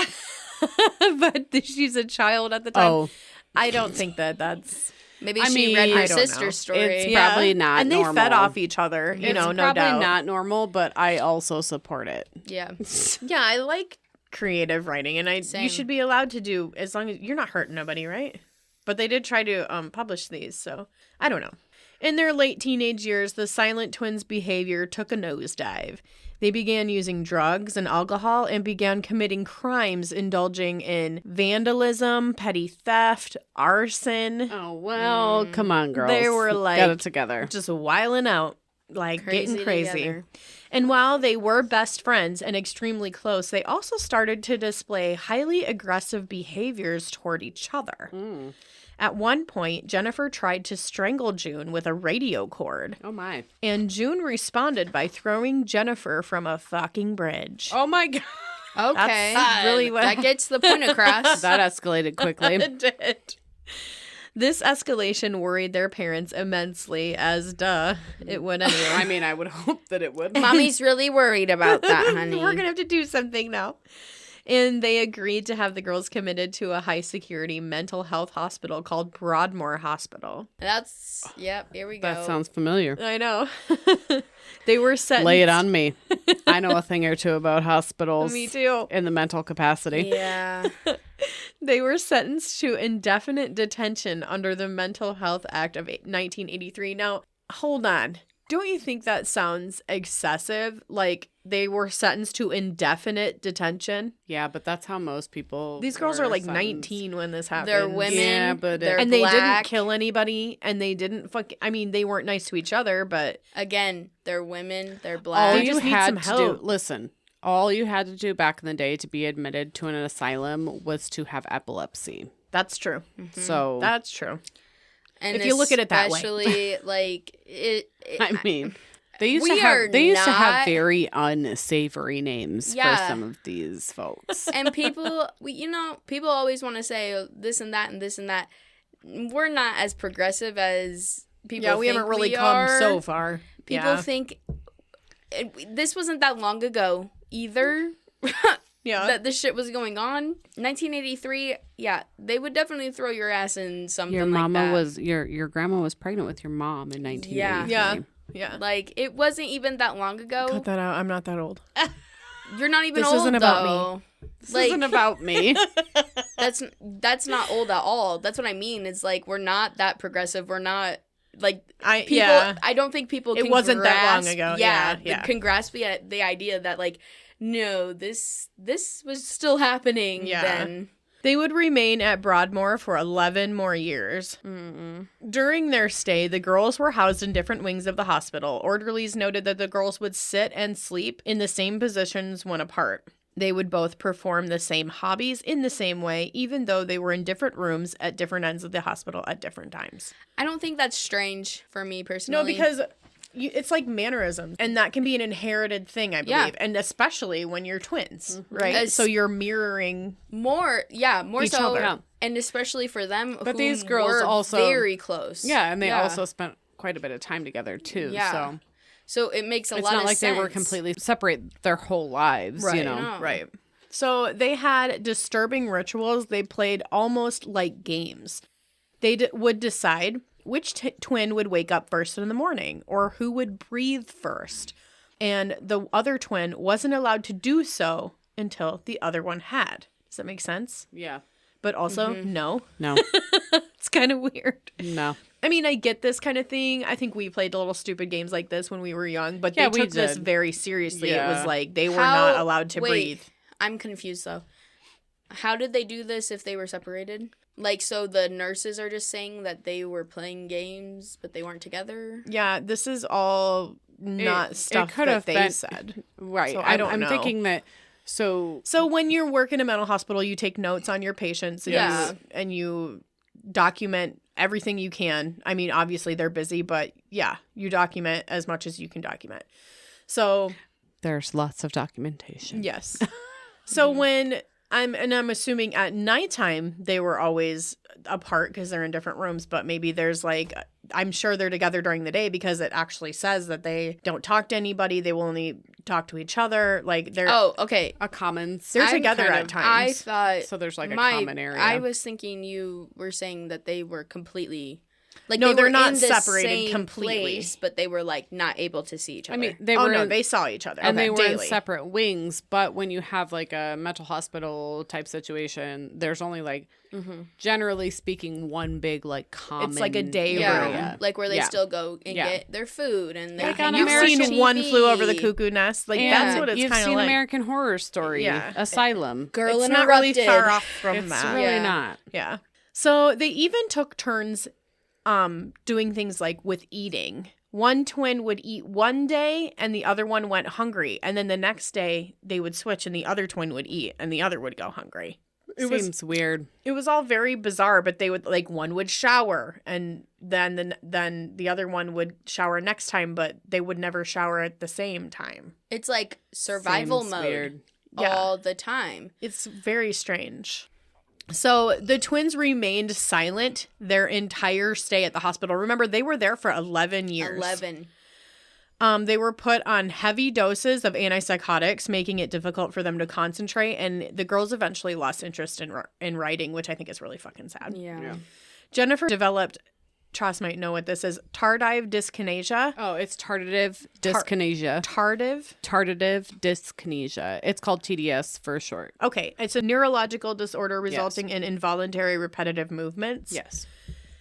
But she's a child at the time. Oh, I don't think that's... Maybe I she mean, read I her don't know. sister's story. It's probably not And they fed normal. off each other, it's no probably doubt. not normal, but I also support it. Yeah. Yeah, I like creative writing, and you Same. should be allowed to do, as long as you're not hurting nobody, right? But they did try to publish these, so I don't know. In their late teenage years, the Silent Twins' behavior took a nosedive. They began using drugs and alcohol and began committing crimes, indulging in vandalism, petty theft, arson, Oh, well, come on, girls. They were like- Get it together. just wilding out, like getting crazy. together. And while they were best friends and extremely close, they also started to display highly aggressive behaviors toward each other. At one point, Jennifer tried to strangle June with a radio cord, Oh, my. and June responded by throwing Jennifer from a fucking bridge. Oh, my God. Okay. That's really what that gets the point across. That escalated quickly. It did. This escalation worried their parents immensely, as it would anyway. I mean, I would hope that it would. Mommy's really worried about that, honey. We're going to have to do something now. And they agreed to have the girls committed to a high-security mental health hospital called Broadmoor Hospital. That's, yep, here we go. That sounds familiar. I know. They were sentenced... Lay it on me. I know a thing or two about hospitals. Me too. In the mental capacity. Yeah. They were sentenced to indefinite detention under the Mental Health Act of 1983. Now, hold on. Don't you think that sounds excessive? Like, they were sentenced to indefinite detention? Yeah, but that's how most people. These girls were are like sentenced. 19 when this happened. They're women. Yeah, but they're And they didn't black. kill anybody, and they didn't I mean, they weren't nice to each other, but Again, they're women. They're All black. They you just need had some to help. do. Listen, all you had to do back in the day to be admitted to an asylum was to have epilepsy. that's true. So That's true. And if you look at it that way. especially, like, I mean, they used We to have are they used to have not- very unsavory names for Yeah. some of these folks. and people, people always want to say, oh, this and that and this and that. we're not as progressive as people Yeah, we think haven't really we come are. so far. People think this wasn't that long ago either. Yeah. That this shit was going on. 1983, yeah, they would definitely throw your ass in something Your like mama that. was your grandma was pregnant with your mom in 1983. Yeah. Yeah. Like, it wasn't even that long ago. Cut that out. I'm not that old. You're not even This old, isn't about me. though. This Like, isn't about me. that's not old at all. That's what I mean. It's like, we're not that progressive. We're not, like, people. Yeah. I don't think people It can wasn't that long grasp- ago. Yeah, Yeah. can grasp the idea that, like, no, this was still happening then. They would remain at Broadmoor for 11 more years. During their stay, the girls were housed in different wings of the hospital. Orderlies noted that the girls would sit and sleep in the same positions when apart. They would both perform the same hobbies in the same way, even though they were in different rooms at different ends of the hospital at different times. I don't think that's strange for me personally. No, because it's like mannerisms, and that can be an inherited thing, I believe, Yeah. and especially when you're twins, right? So you're mirroring. more Each so, other. Yeah. and especially for them. But whom these girls were also- very close. Yeah, and they also spent quite a bit of time together too. Yeah. So it makes a it's lot not of like sense. they were completely separate their whole lives, you know. No. Right. So they had disturbing rituals. They played almost like games. They would decide which twin would wake up first in the morning or who would breathe first. And the other twin wasn't allowed to do so until the other one had. Does that make sense? Yeah. But also, no. No. It's kind of weird. No. I mean, I get this kind of thing. I think we played little stupid games like this when we were young, but Yeah, they we took this did. very seriously. It Yeah. was like they were not allowed to wait, breathe. I'm confused though. How did they do this if they were separated? Like, so the nurses are just saying that they were playing games, but they weren't together? Yeah, this is all not stuff could that have they been- said. Right. So I don't I'm know. thinking that so when you work in a mental hospital, you take notes on your patients and, Yeah. and you document everything you can. I mean, obviously they're busy, but yeah, you document as much as you can document. So, there's lots of documentation. yes. So when I'm assuming at nighttime they were always apart because they're in different rooms, but maybe there's like, I'm sure they're together during the day because it actually says that they don't talk to anybody. They will only talk to each other. Like they're Oh, okay. A commons. they're I'm together kind at of- times. I thought So there's like a my, common area. I was thinking you were saying that they were completely like No, they they're were not in the separated same completely. place, but they were like not able to see each other. I mean, they oh were no, in- they saw each other. and they were in daily. separate wings, but when you have like a mental hospital type situation, there's only like generally speaking one big like common It's like a day yeah, room. like where they Yeah. still go and Yeah. get their food and they Like hang on out You've and American watch seen One TV. Flew Over the Cuckoo Nest. Like And that's what it's you've kind of seen like. American Horror Story, Yeah. Asylum. Girl It's and not really Erupted. far off from It's that. really Yeah. not. Yeah. So they even took turns doing things like with eating. One twin would eat one day and the other one went hungry. And then the next day they would switch and the other twin would eat and the other would go hungry. Seems weird. It was all very bizarre, but they would like one would shower and then the other one would shower next time, but they would never shower at the same time. It's like survival Seems mode weird. Yeah. all the time. It's very strange. So the twins remained silent their entire stay at the hospital. Remember, they were there for 11 years. 11. They were put on heavy doses of antipsychotics, making it difficult for them to concentrate. And the girls eventually lost interest in writing, which I think is really fucking sad. Yeah. Jennifer developed, Trass might know what this is, tardive dyskinesia. Oh, it's tardive dyskinesia. Tardive dyskinesia. It's called TDS for short. Okay, it's a neurological disorder resulting in involuntary repetitive movements. Yes.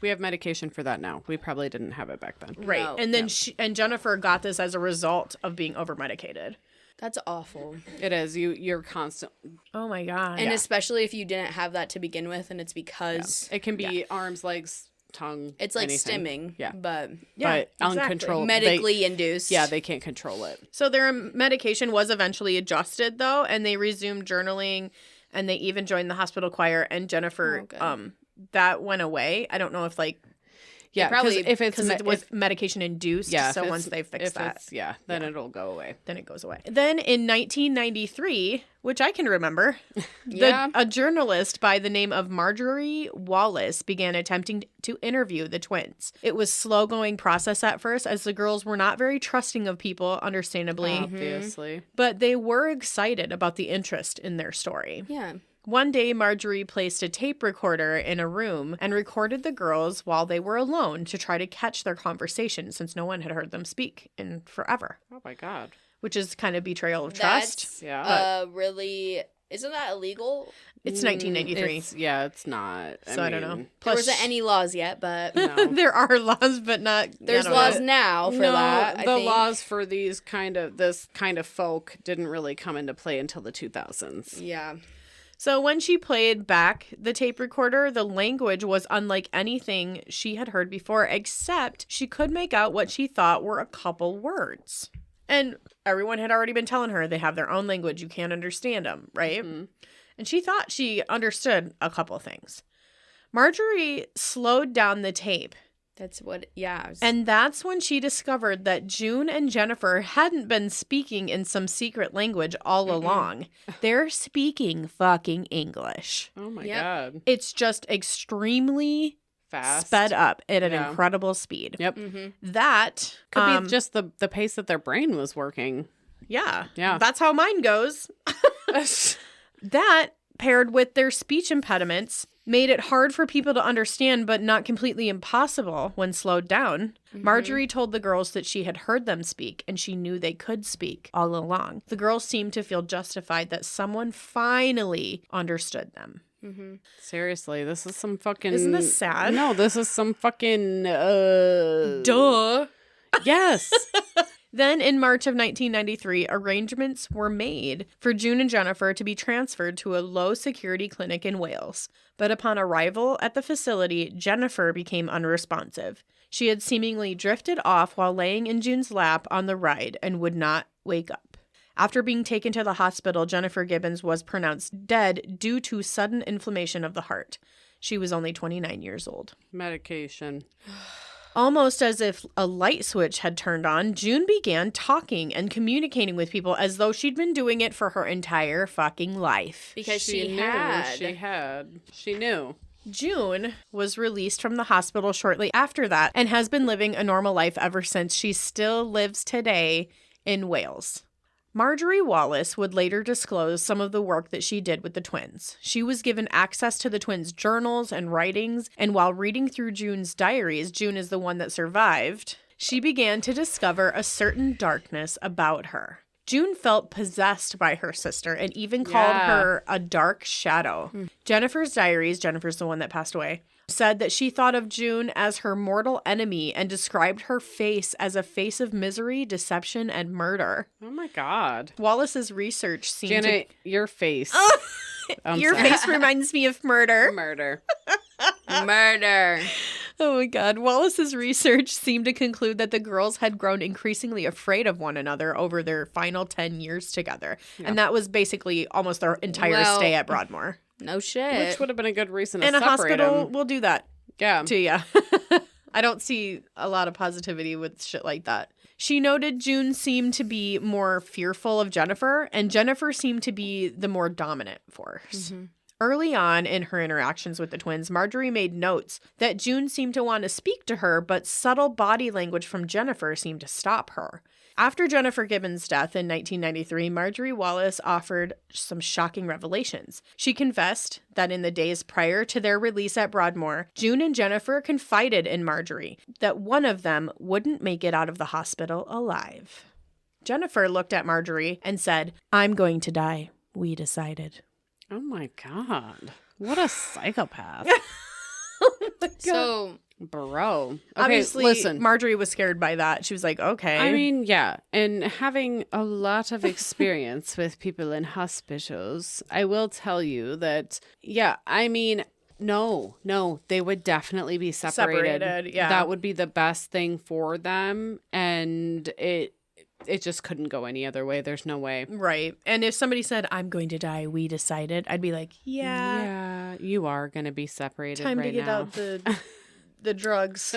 We have medication for that now. We probably didn't have it back then. Right. No. And then Jennifer got this as a result of being over-medicated. That's awful. It is. You're constant. Oh my God. And especially if you didn't have that to begin with and it's because It can be arms, legs, tongue. it's like anything. stimming. Yeah. But Yeah, but exactly. uncontrolled. medically induced. They can't control it. So their medication was eventually adjusted, though, and they resumed journaling, and they even joined the hospital choir. And Jennifer, Oh, good. that went away. I don't know if Yeah, probably- because if it's Because it was medication induced. yeah, So if once it's- they fix if that, it's- then it'll go away. then it goes away. Then in 1993, which I can remember, Yeah. a journalist by the name of Marjorie Wallace began attempting to interview the twins. It was slow going process at first, as the girls were not very trusting of people, understandably, Obviously. but they were excited about the interest in their story. Yeah. One day, Marjorie placed a tape recorder in a room and recorded the girls while they were alone to try to catch their conversation, since no one had heard them speak in forever, Oh my god. which is kind of betrayal of trust. That's Yeah. really. Isn't that illegal? It's 1993. It's not. So I don't know. mean, There wasn't any laws yet, but No. There are laws, but not. there's I don't laws know. now for no, that. I the think. laws for this kind of folk didn't really come into play until the 2000s. Yeah. So when she played back the tape recorder, the language was unlike anything she had heard before, except she could make out what she thought were a couple words. And everyone had already been telling her they have their own language. You can't understand them, right? Mhm. And she thought she understood a couple things. Marjorie slowed down the tape. That's what. Yeah. And that's when she discovered that June and Jennifer hadn't been speaking in some secret language all along. They're speaking fucking English. Oh my Yep. god. It's just extremely Fast. sped up at an Yeah. incredible speed. Yep. Mm-hmm. That Could be just the pace that their brain was working. yeah. Yeah. That's how mine goes. That paired with their speech impediments made it hard for people to understand, but not completely impossible when slowed down. Marjorie told the girls that she had heard them speak and she knew they could speak all along. The girls seemed to feel justified that someone finally understood them. Mm-hmm. Seriously, this is some fucking. Isn't this sad? No, this is some fucking. Duh. Yes. Then in March of 1993, arrangements were made for June and Jennifer to be transferred to a low security clinic in Wales. But upon arrival at the facility, Jennifer became unresponsive. She had seemingly drifted off while laying in June's lap on the ride and would not wake up. After being taken to the hospital, Jennifer Gibbons was pronounced dead due to sudden inflammation of the heart. She was only 29 years old. Medication. Almost as if a light switch had turned on, June began talking and communicating with people as though she'd been doing it for her entire fucking life. Because she knew. had. She knew. June was released from the hospital shortly after that and has been living a normal life ever since. She still lives today in Wales. Marjorie Wallace would later disclose some of the work that she did with the twins. She was given access to the twins' journals and writings, and while reading through June's diaries, June is the one that survived, she began to discover a certain darkness about her. June felt possessed by her sister and even called her a dark shadow. Jennifer's diaries, Jennifer's the one that passed away, said that she thought of June as her mortal enemy and described her face as a face of misery, deception, and murder. Oh my god. Wallace's research seemed Janet, your face. I'm Your sorry. face reminds me of murder. Murder. Murder. Oh my god. Wallace's research seemed to conclude that the girls had grown increasingly afraid of one another over their final 10 years together. And that was basically almost their entire stay at Broadmoor. No shit. Which would have been a good reason to And a separate hospital them. will do that Yeah. to you. I don't see a lot of positivity with shit like that. She noted June seemed to be more fearful of Jennifer, and Jennifer seemed to be the more dominant force. Early on in her interactions with the twins, Marjorie made notes that June seemed to want to speak to her, but subtle body language from Jennifer seemed to stop her. After Jennifer Gibbons' death in 1993, Marjorie Wallace offered some shocking revelations. She confessed that in the days prior to their release at Broadmoor, June and Jennifer confided in Marjorie that one of them wouldn't make it out of the hospital alive. Jennifer looked at Marjorie and said, "I'm going to die. We decided." Oh my god. What a psychopath. So, Bro. Okay, Obviously, listen. Marjorie was scared by that. She was like, okay. I mean, yeah. And having a lot of experience with people in hospitals, I will tell you that, yeah, I mean, no, they would definitely be separated. Separated, yeah. That would be the best thing for them. And it just couldn't go any other way. There's no way. Right. And if somebody said, "I'm going to die, we decided," I'd be like, yeah. Yeah, you are going to be separated Time right to get now. out the the drugs.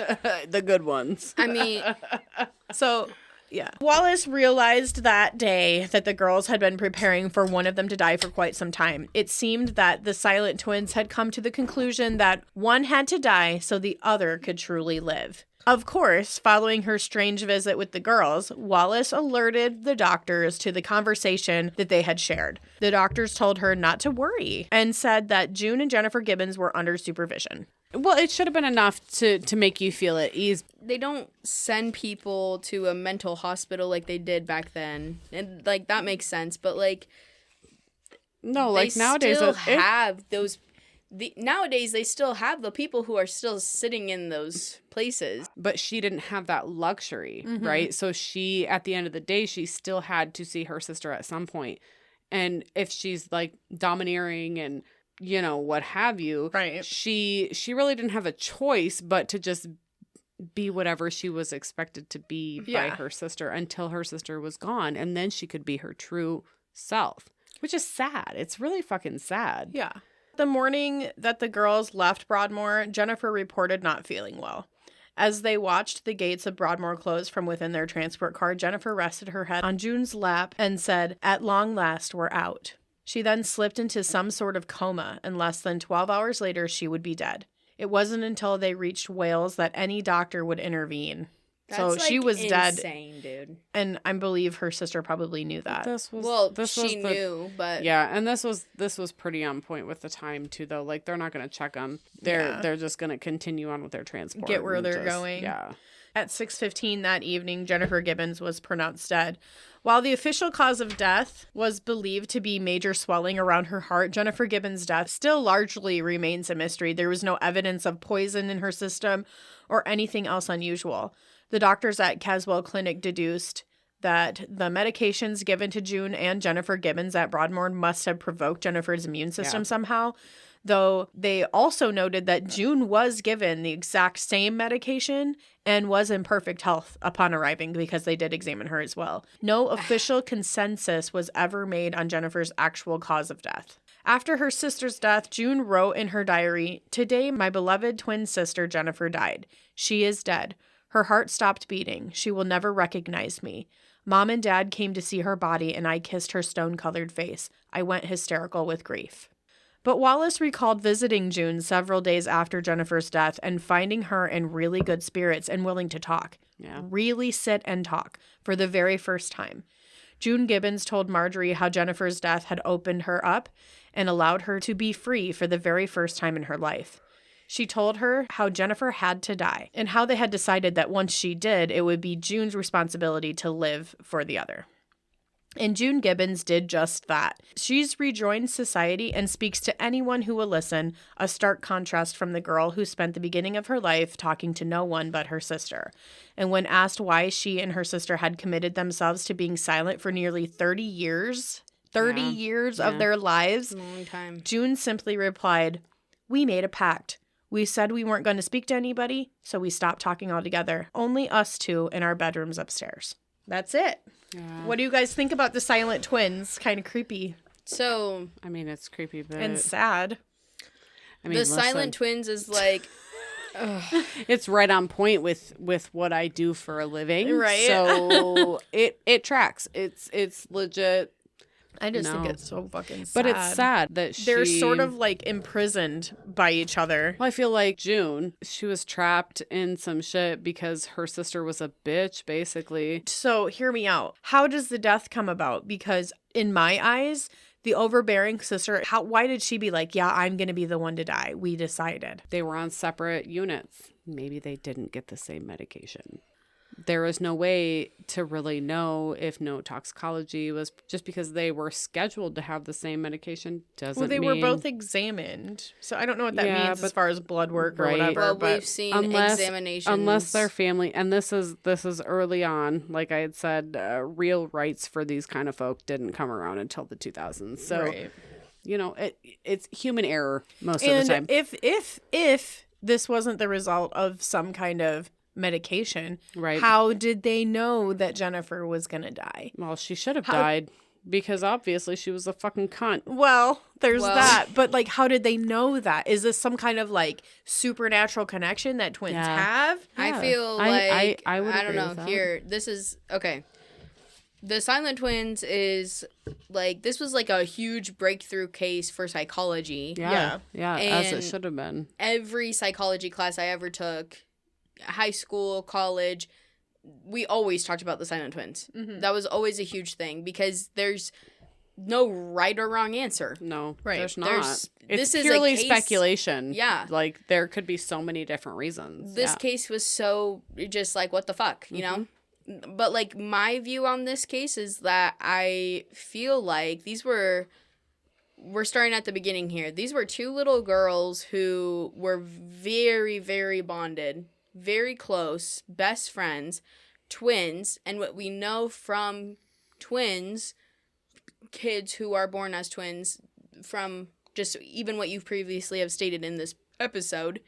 The good ones. I mean, So, yeah. Wallace realized that day that the girls had been preparing for one of them to die for quite some time. It seemed that the silent twins had come to the conclusion that one had to die so the other could truly live. Of course, following her strange visit with the girls, Wallace alerted the doctors to the conversation that they had shared. The doctors told her not to worry and said that June and Jennifer Gibbons were under supervision. Well, it should have been enough to make you feel at ease. they don't send people to a mental hospital like they did back then. And, like, that makes sense. But, like, No, like they nowadays, still have those... nowadays, they still have the people who are still sitting in those places. but she didn't have that luxury, right? So she, at the end of the day, she still had to see her sister at some point. And if she's like domineering and, you know, what have you, Right. she really didn't have a choice but to just be whatever she was expected to be by Yeah. her sister until her sister was gone. And then she could be her true self, which is sad. It's really fucking sad. Yeah. The morning that the girls left Broadmoor, Jennifer reported not feeling well. As they watched the gates of Broadmoor close from within their transport car, Jennifer rested her head on June's lap and said, "At long last, we're out." She then slipped into some sort of coma, and less than 12 hours later, she would be dead. It wasn't until they reached Wales that any doctor would intervene. So That's, she like, was dead, insane, dude. and I believe her sister probably knew that. Well, this she was the- knew, but... Yeah, and this was pretty on point with the time too, though. Like they're not going to check them. They're just going to continue on with their transport. Get where and they're just- going. Yeah. At 6:15 that evening, Jennifer Gibbons was pronounced dead. While the official cause of death was believed to be major swelling around her heart, Jennifer Gibbons' death still largely remains a mystery. There was no evidence of poison in her system or anything else unusual. The doctors at Caswell Clinic deduced that the medications given to June and Jennifer Gibbons at Broadmoor must have provoked Jennifer's immune system somehow, though they also noted that June was given the exact same medication and was in perfect health upon arriving because they did examine her as well. No official consensus was ever made on Jennifer's actual cause of death. After her sister's death, June wrote in her diary, "Today, my beloved twin sister Jennifer died. She is dead. Her heart stopped beating. She will never recognize me. Mom and Dad came to see her body, and I kissed her stone-colored face. I went hysterical with grief." But Wallace recalled visiting June several days after Jennifer's death and finding her in really good spirits and willing to talk. Yeah. Really sit and talk for the very first time. June Gibbons told Marjorie how Jennifer's death had opened her up and allowed her to be free for the very first time in her life. She told her how Jennifer had to die and how they had decided that once she did, it would be June's responsibility to live for the other. And June Gibbons did just that. She's rejoined society and speaks to anyone who will listen, a stark contrast from the girl who spent the beginning of her life talking to no one but her sister. And when asked why she and her sister had committed themselves to being silent for nearly 30 years, 30 years of their lives, A long time. June simply replied, "We made a pact. We said we weren't going to speak to anybody, so we stopped talking altogether. Only us two in our bedrooms upstairs." That's it. Yeah. What do you guys think about the silent twins? Kind of creepy So, I mean, it's creepy, but and sad. I mean, the listen, silent twins is like... it's right on point with what I do for a living, Right. So it tracks. It's legit. I just No. think it's so fucking sad. But it's sad that They're she... sort of like imprisoned by each other. Well, I feel like June, she was trapped in some shit because her sister was a bitch, basically. So hear me out. How does the death come about? Because in my eyes, the overbearing sister, why did she be like, yeah, I'm going to be the one to die? We decided. They were on separate units. Maybe they didn't get the same medication. There was no way to really know if no toxicology was just because they were scheduled to have the same medication doesn't Well, they mean... were both examined. So I don't know what that Yeah, means as but- far as blood work or Right. whatever. Well, but we've seen unless examinations. their family, and this is early on, like I had said, real rights for these kind of folk didn't come around until the 2000s. So Right. you know, it's human error most And of the time. if this wasn't the result of some kind of medication, Right. how did they know that Jennifer was going to die? Well, she should have died Because obviously she was a fucking cunt. Well, there's Well- that. But, like, how did they know that? Is this some kind of, like, supernatural connection that twins Yeah. have? I Yeah. feel I like would I don't agree know. with that. Here, this is okay. The Silent Twins is like this was like a huge breakthrough case for psychology. Yeah, as it And- should have been. Every psychology class I ever took, high school, college, we always talked about the Silent Twins. Mm-hmm. That was always a huge thing because there's no right or wrong answer. No, Right. there's not. There's- It's this is a purely case- speculation. Yeah. Like, there could be so many different reasons. This yeah. case was so just like what the fuck, you know? But like my view on this case is that I feel like we're starting at the beginning here. These were two little girls who were very, very bonded, very close, best friends, twins, and what we know from twins, kids who are born as twins, from just even what you previously have stated in this episode,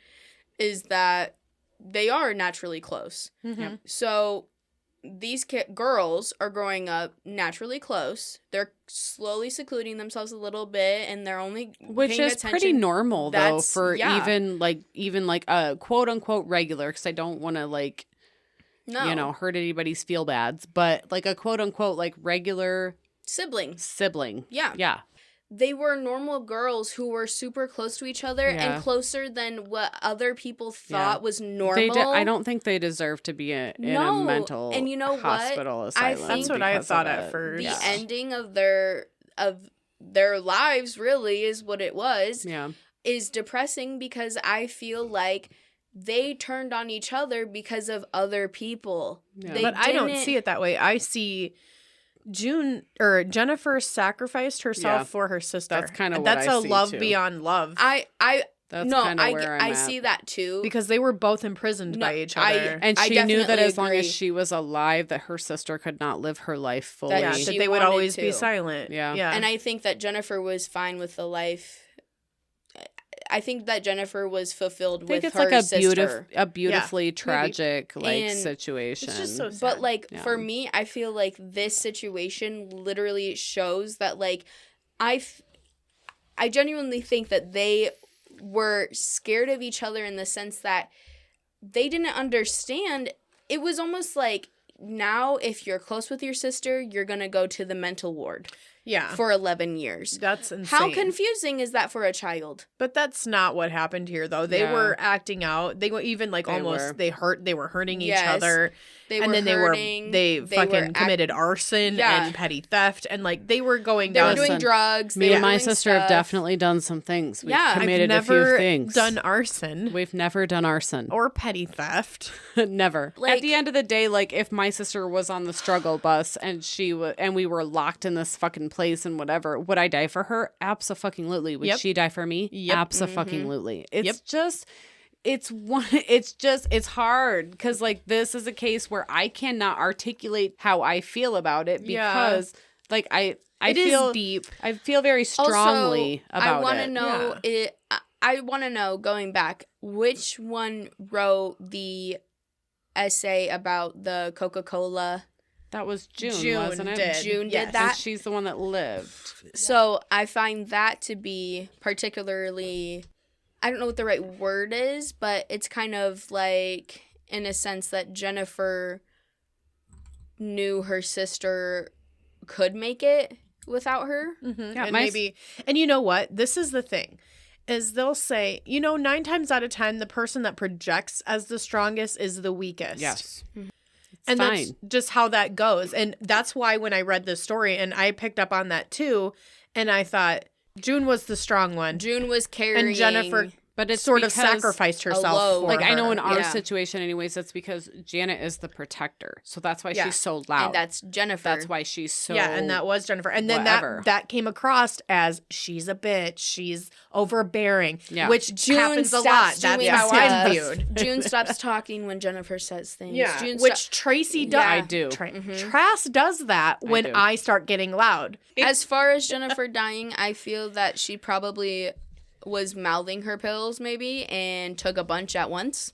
is that they are naturally close. Mm-hmm. So these girls are growing up naturally close. They're slowly secluding themselves a little bit, and they're only Which paying is attention. pretty normal, though, That's- for yeah. even like a quote-unquote regular, because I don't want to, like, No, you know, hurt anybody's feel-bads, but, like, a quote-unquote, like, regular siblings. sibling. Yeah. Yeah. They were normal girls who were super close to each other Yeah. and closer than what other people thought Yeah. was normal. I don't think they deserve to be in a No, mental and you know what? hospital I asylum. think- That's what I because thought of at it. first. The Yeah. ending of their lives really is what it was. Yeah. Is depressing because I feel like they turned on each other because of other people. Yeah. They But I don't didn't- see it that way. I see Jennifer sacrificed herself Yeah. for her sister. That's kinda And what that's I a see, love too. beyond love. That's no, kind of where I'm I at. see that too. Because they were both imprisoned by each other. And I she knew that definitely as long as agree. she was alive, that her sister could not live her life fully. That yeah, she that they would wanted always be to. silent. Yeah. Yeah. And I think that Jennifer was fine with the life. I think that Jennifer was fulfilled I think with it's her like sister. a beautifully tragic like And situation. It's just so sad. But like Yeah. for me, I feel like this situation literally shows that like I genuinely think that they were scared of each other in the sense that they didn't understand. It was almost like now if you're close with your sister, you're going to go to the mental ward yeah. for 11 years. That's insane. How confusing is that for a child? But that's not what happened here, though. They Yeah. were acting out. They were even like They almost were. they were hurting each Yes. other. They And were then hurting. they fucking were committed arson Yeah. and petty theft, and like they were going They were down. doing Listen, drugs. Me they and were my doing sister have stuff. definitely done some things. We've Yeah. I've committed I've a few never things. done arson We've never done arson. or petty theft. Never. Like- At the end of the day, like if my sister was on the struggle bus and and we were locked in this fucking place and whatever, would I die for her? Abso-fucking-lutely. Would Yep. she die for me? Yep. Abso-fucking-lutely. It's Yep. just it's hard because like this is a case where I cannot articulate how I feel about it Yeah. because like I It feel is deep. I feel very strongly Also, about I want to it. know I want to know going back which one wrote the essay about the Coca-Cola. That was June, June wasn't it? did. June Yes. did that. And she's the one that lived. So I find that to be particularly, I don't know what the right word is, but it's kind of like in a sense that Jennifer knew her sister could make it without her. Mm-hmm. Yeah, and my maybe, and you know what? This is the thing, is they'll say, 9 times out of 10, the person that projects as the strongest is the weakest. Yes. It's And fine. that's just how that goes. And that's why when I read this story, and I picked up on that too, and I thought June was the strong one. June was carrying. And Jennifer But it's sort of because- sacrificed herself Alone. for Like I know her. in our Yeah. situation anyways, that's because Janet is the protector. So that's why Yeah. she's so loud. and that's Jennifer. That's why she's so Yeah, and that was Jennifer. And then whatever. that came across as she's a bitch, she's overbearing, Yeah. which June happens a lot. stops That's doing how stuff. I'm viewed. June stops talking when Jennifer says things. Yeah, June which Tracy does. Yeah. I do. Trass does that when do. I start getting loud. As far as Jennifer dying, I feel that she probably was mouthing her pills maybe and took a bunch at once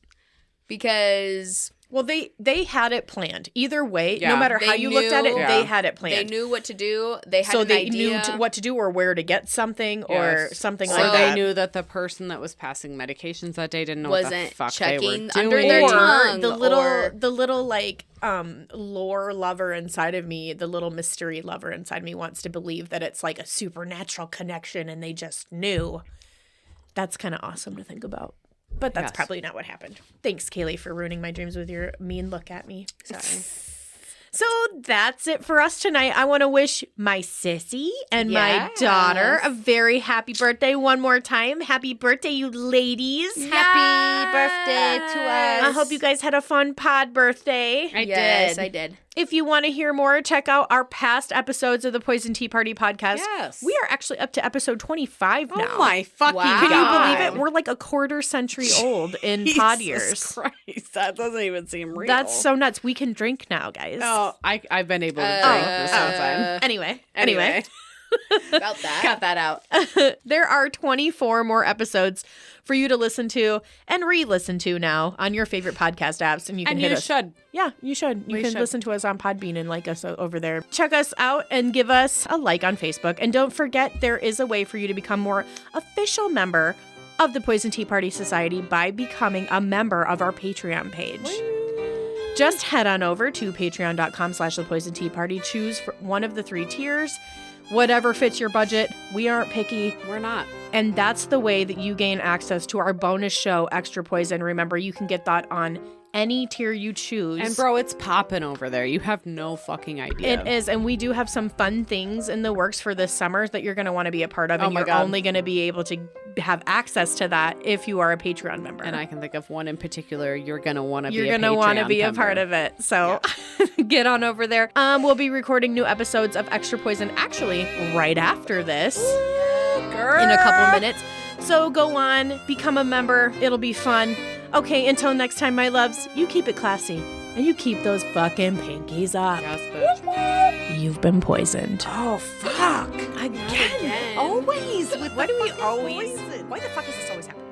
because Well, they had it planned. Either way, Yeah. no matter how They you looked at it, knew- they had it planned. They knew what to do. They had so an they idea. knew what to do or where to get something or Yes. something Or like they that. knew that the person that was passing medications that day didn't know what the Wasn't fuck they were checking doing. under their or tongue, the little or- like lore lover inside of me, the little mystery lover inside me wants to believe that it's like a supernatural connection and they just knew. That's kind of awesome to think about. But that's Yes. probably not what happened. Thanks, Kaylee, for ruining my dreams with your mean look at me. Sorry. So that's it for us tonight. I want to wish my sissy and my Yes. daughter a very happy birthday one more time. Happy birthday, you ladies. Happy birthday to us. I hope you guys had a fun pod birthday. I did. If you want to hear more, check out our past episodes of the Poison Tea Party podcast. Yes. We are actually up to episode 25 now. Oh my fucking Wow. Can you God. believe it? We're like a quarter century old in pod years. Jesus Christ, that doesn't even seem real. That's so nuts. We can drink now, guys. Oh, I've been able to drink this whole time. Anyway. About that. Cut that out. There are 24 more episodes for you to listen to and re-listen to now on your favorite podcast apps, and you can And hit you us. should. Yeah, you should. You We can should. listen to us on Podbean and like us over there. Check us out and give us a like on Facebook. And don't forget, there is a way for you to become more official member of the Poison Tea Party Society by becoming a member of our Patreon page. Just head on over to patreon.com/The Poison Tea Party. Choose one of the 3 tiers. Whatever fits your budget. We aren't picky. We're not. And that's the way that you gain access to our bonus show, Extra Poison. Remember, you can get that on any tier you choose. And bro, it's popping over there. You have no fucking idea. It is. And we do have some fun things in the works for this summer that you're going to want to be a part of. Oh And my you're God. only going to be able to have access to that if you are a Patreon member. And I can think of one in particular. You're gonna want to be. You're going gonna to want to be a part of it. So get on over there. We'll be recording new episodes of Extra Poison actually right after this in a couple minutes. So go on, become a member. It'll be fun. Okay, until next time, my loves, you keep it classy and you keep those fucking pinkies up. Yes, bitch. You've been poisoned. Oh fuck! Again. Again. Always. Why do we always? Why the fuck is this always happening?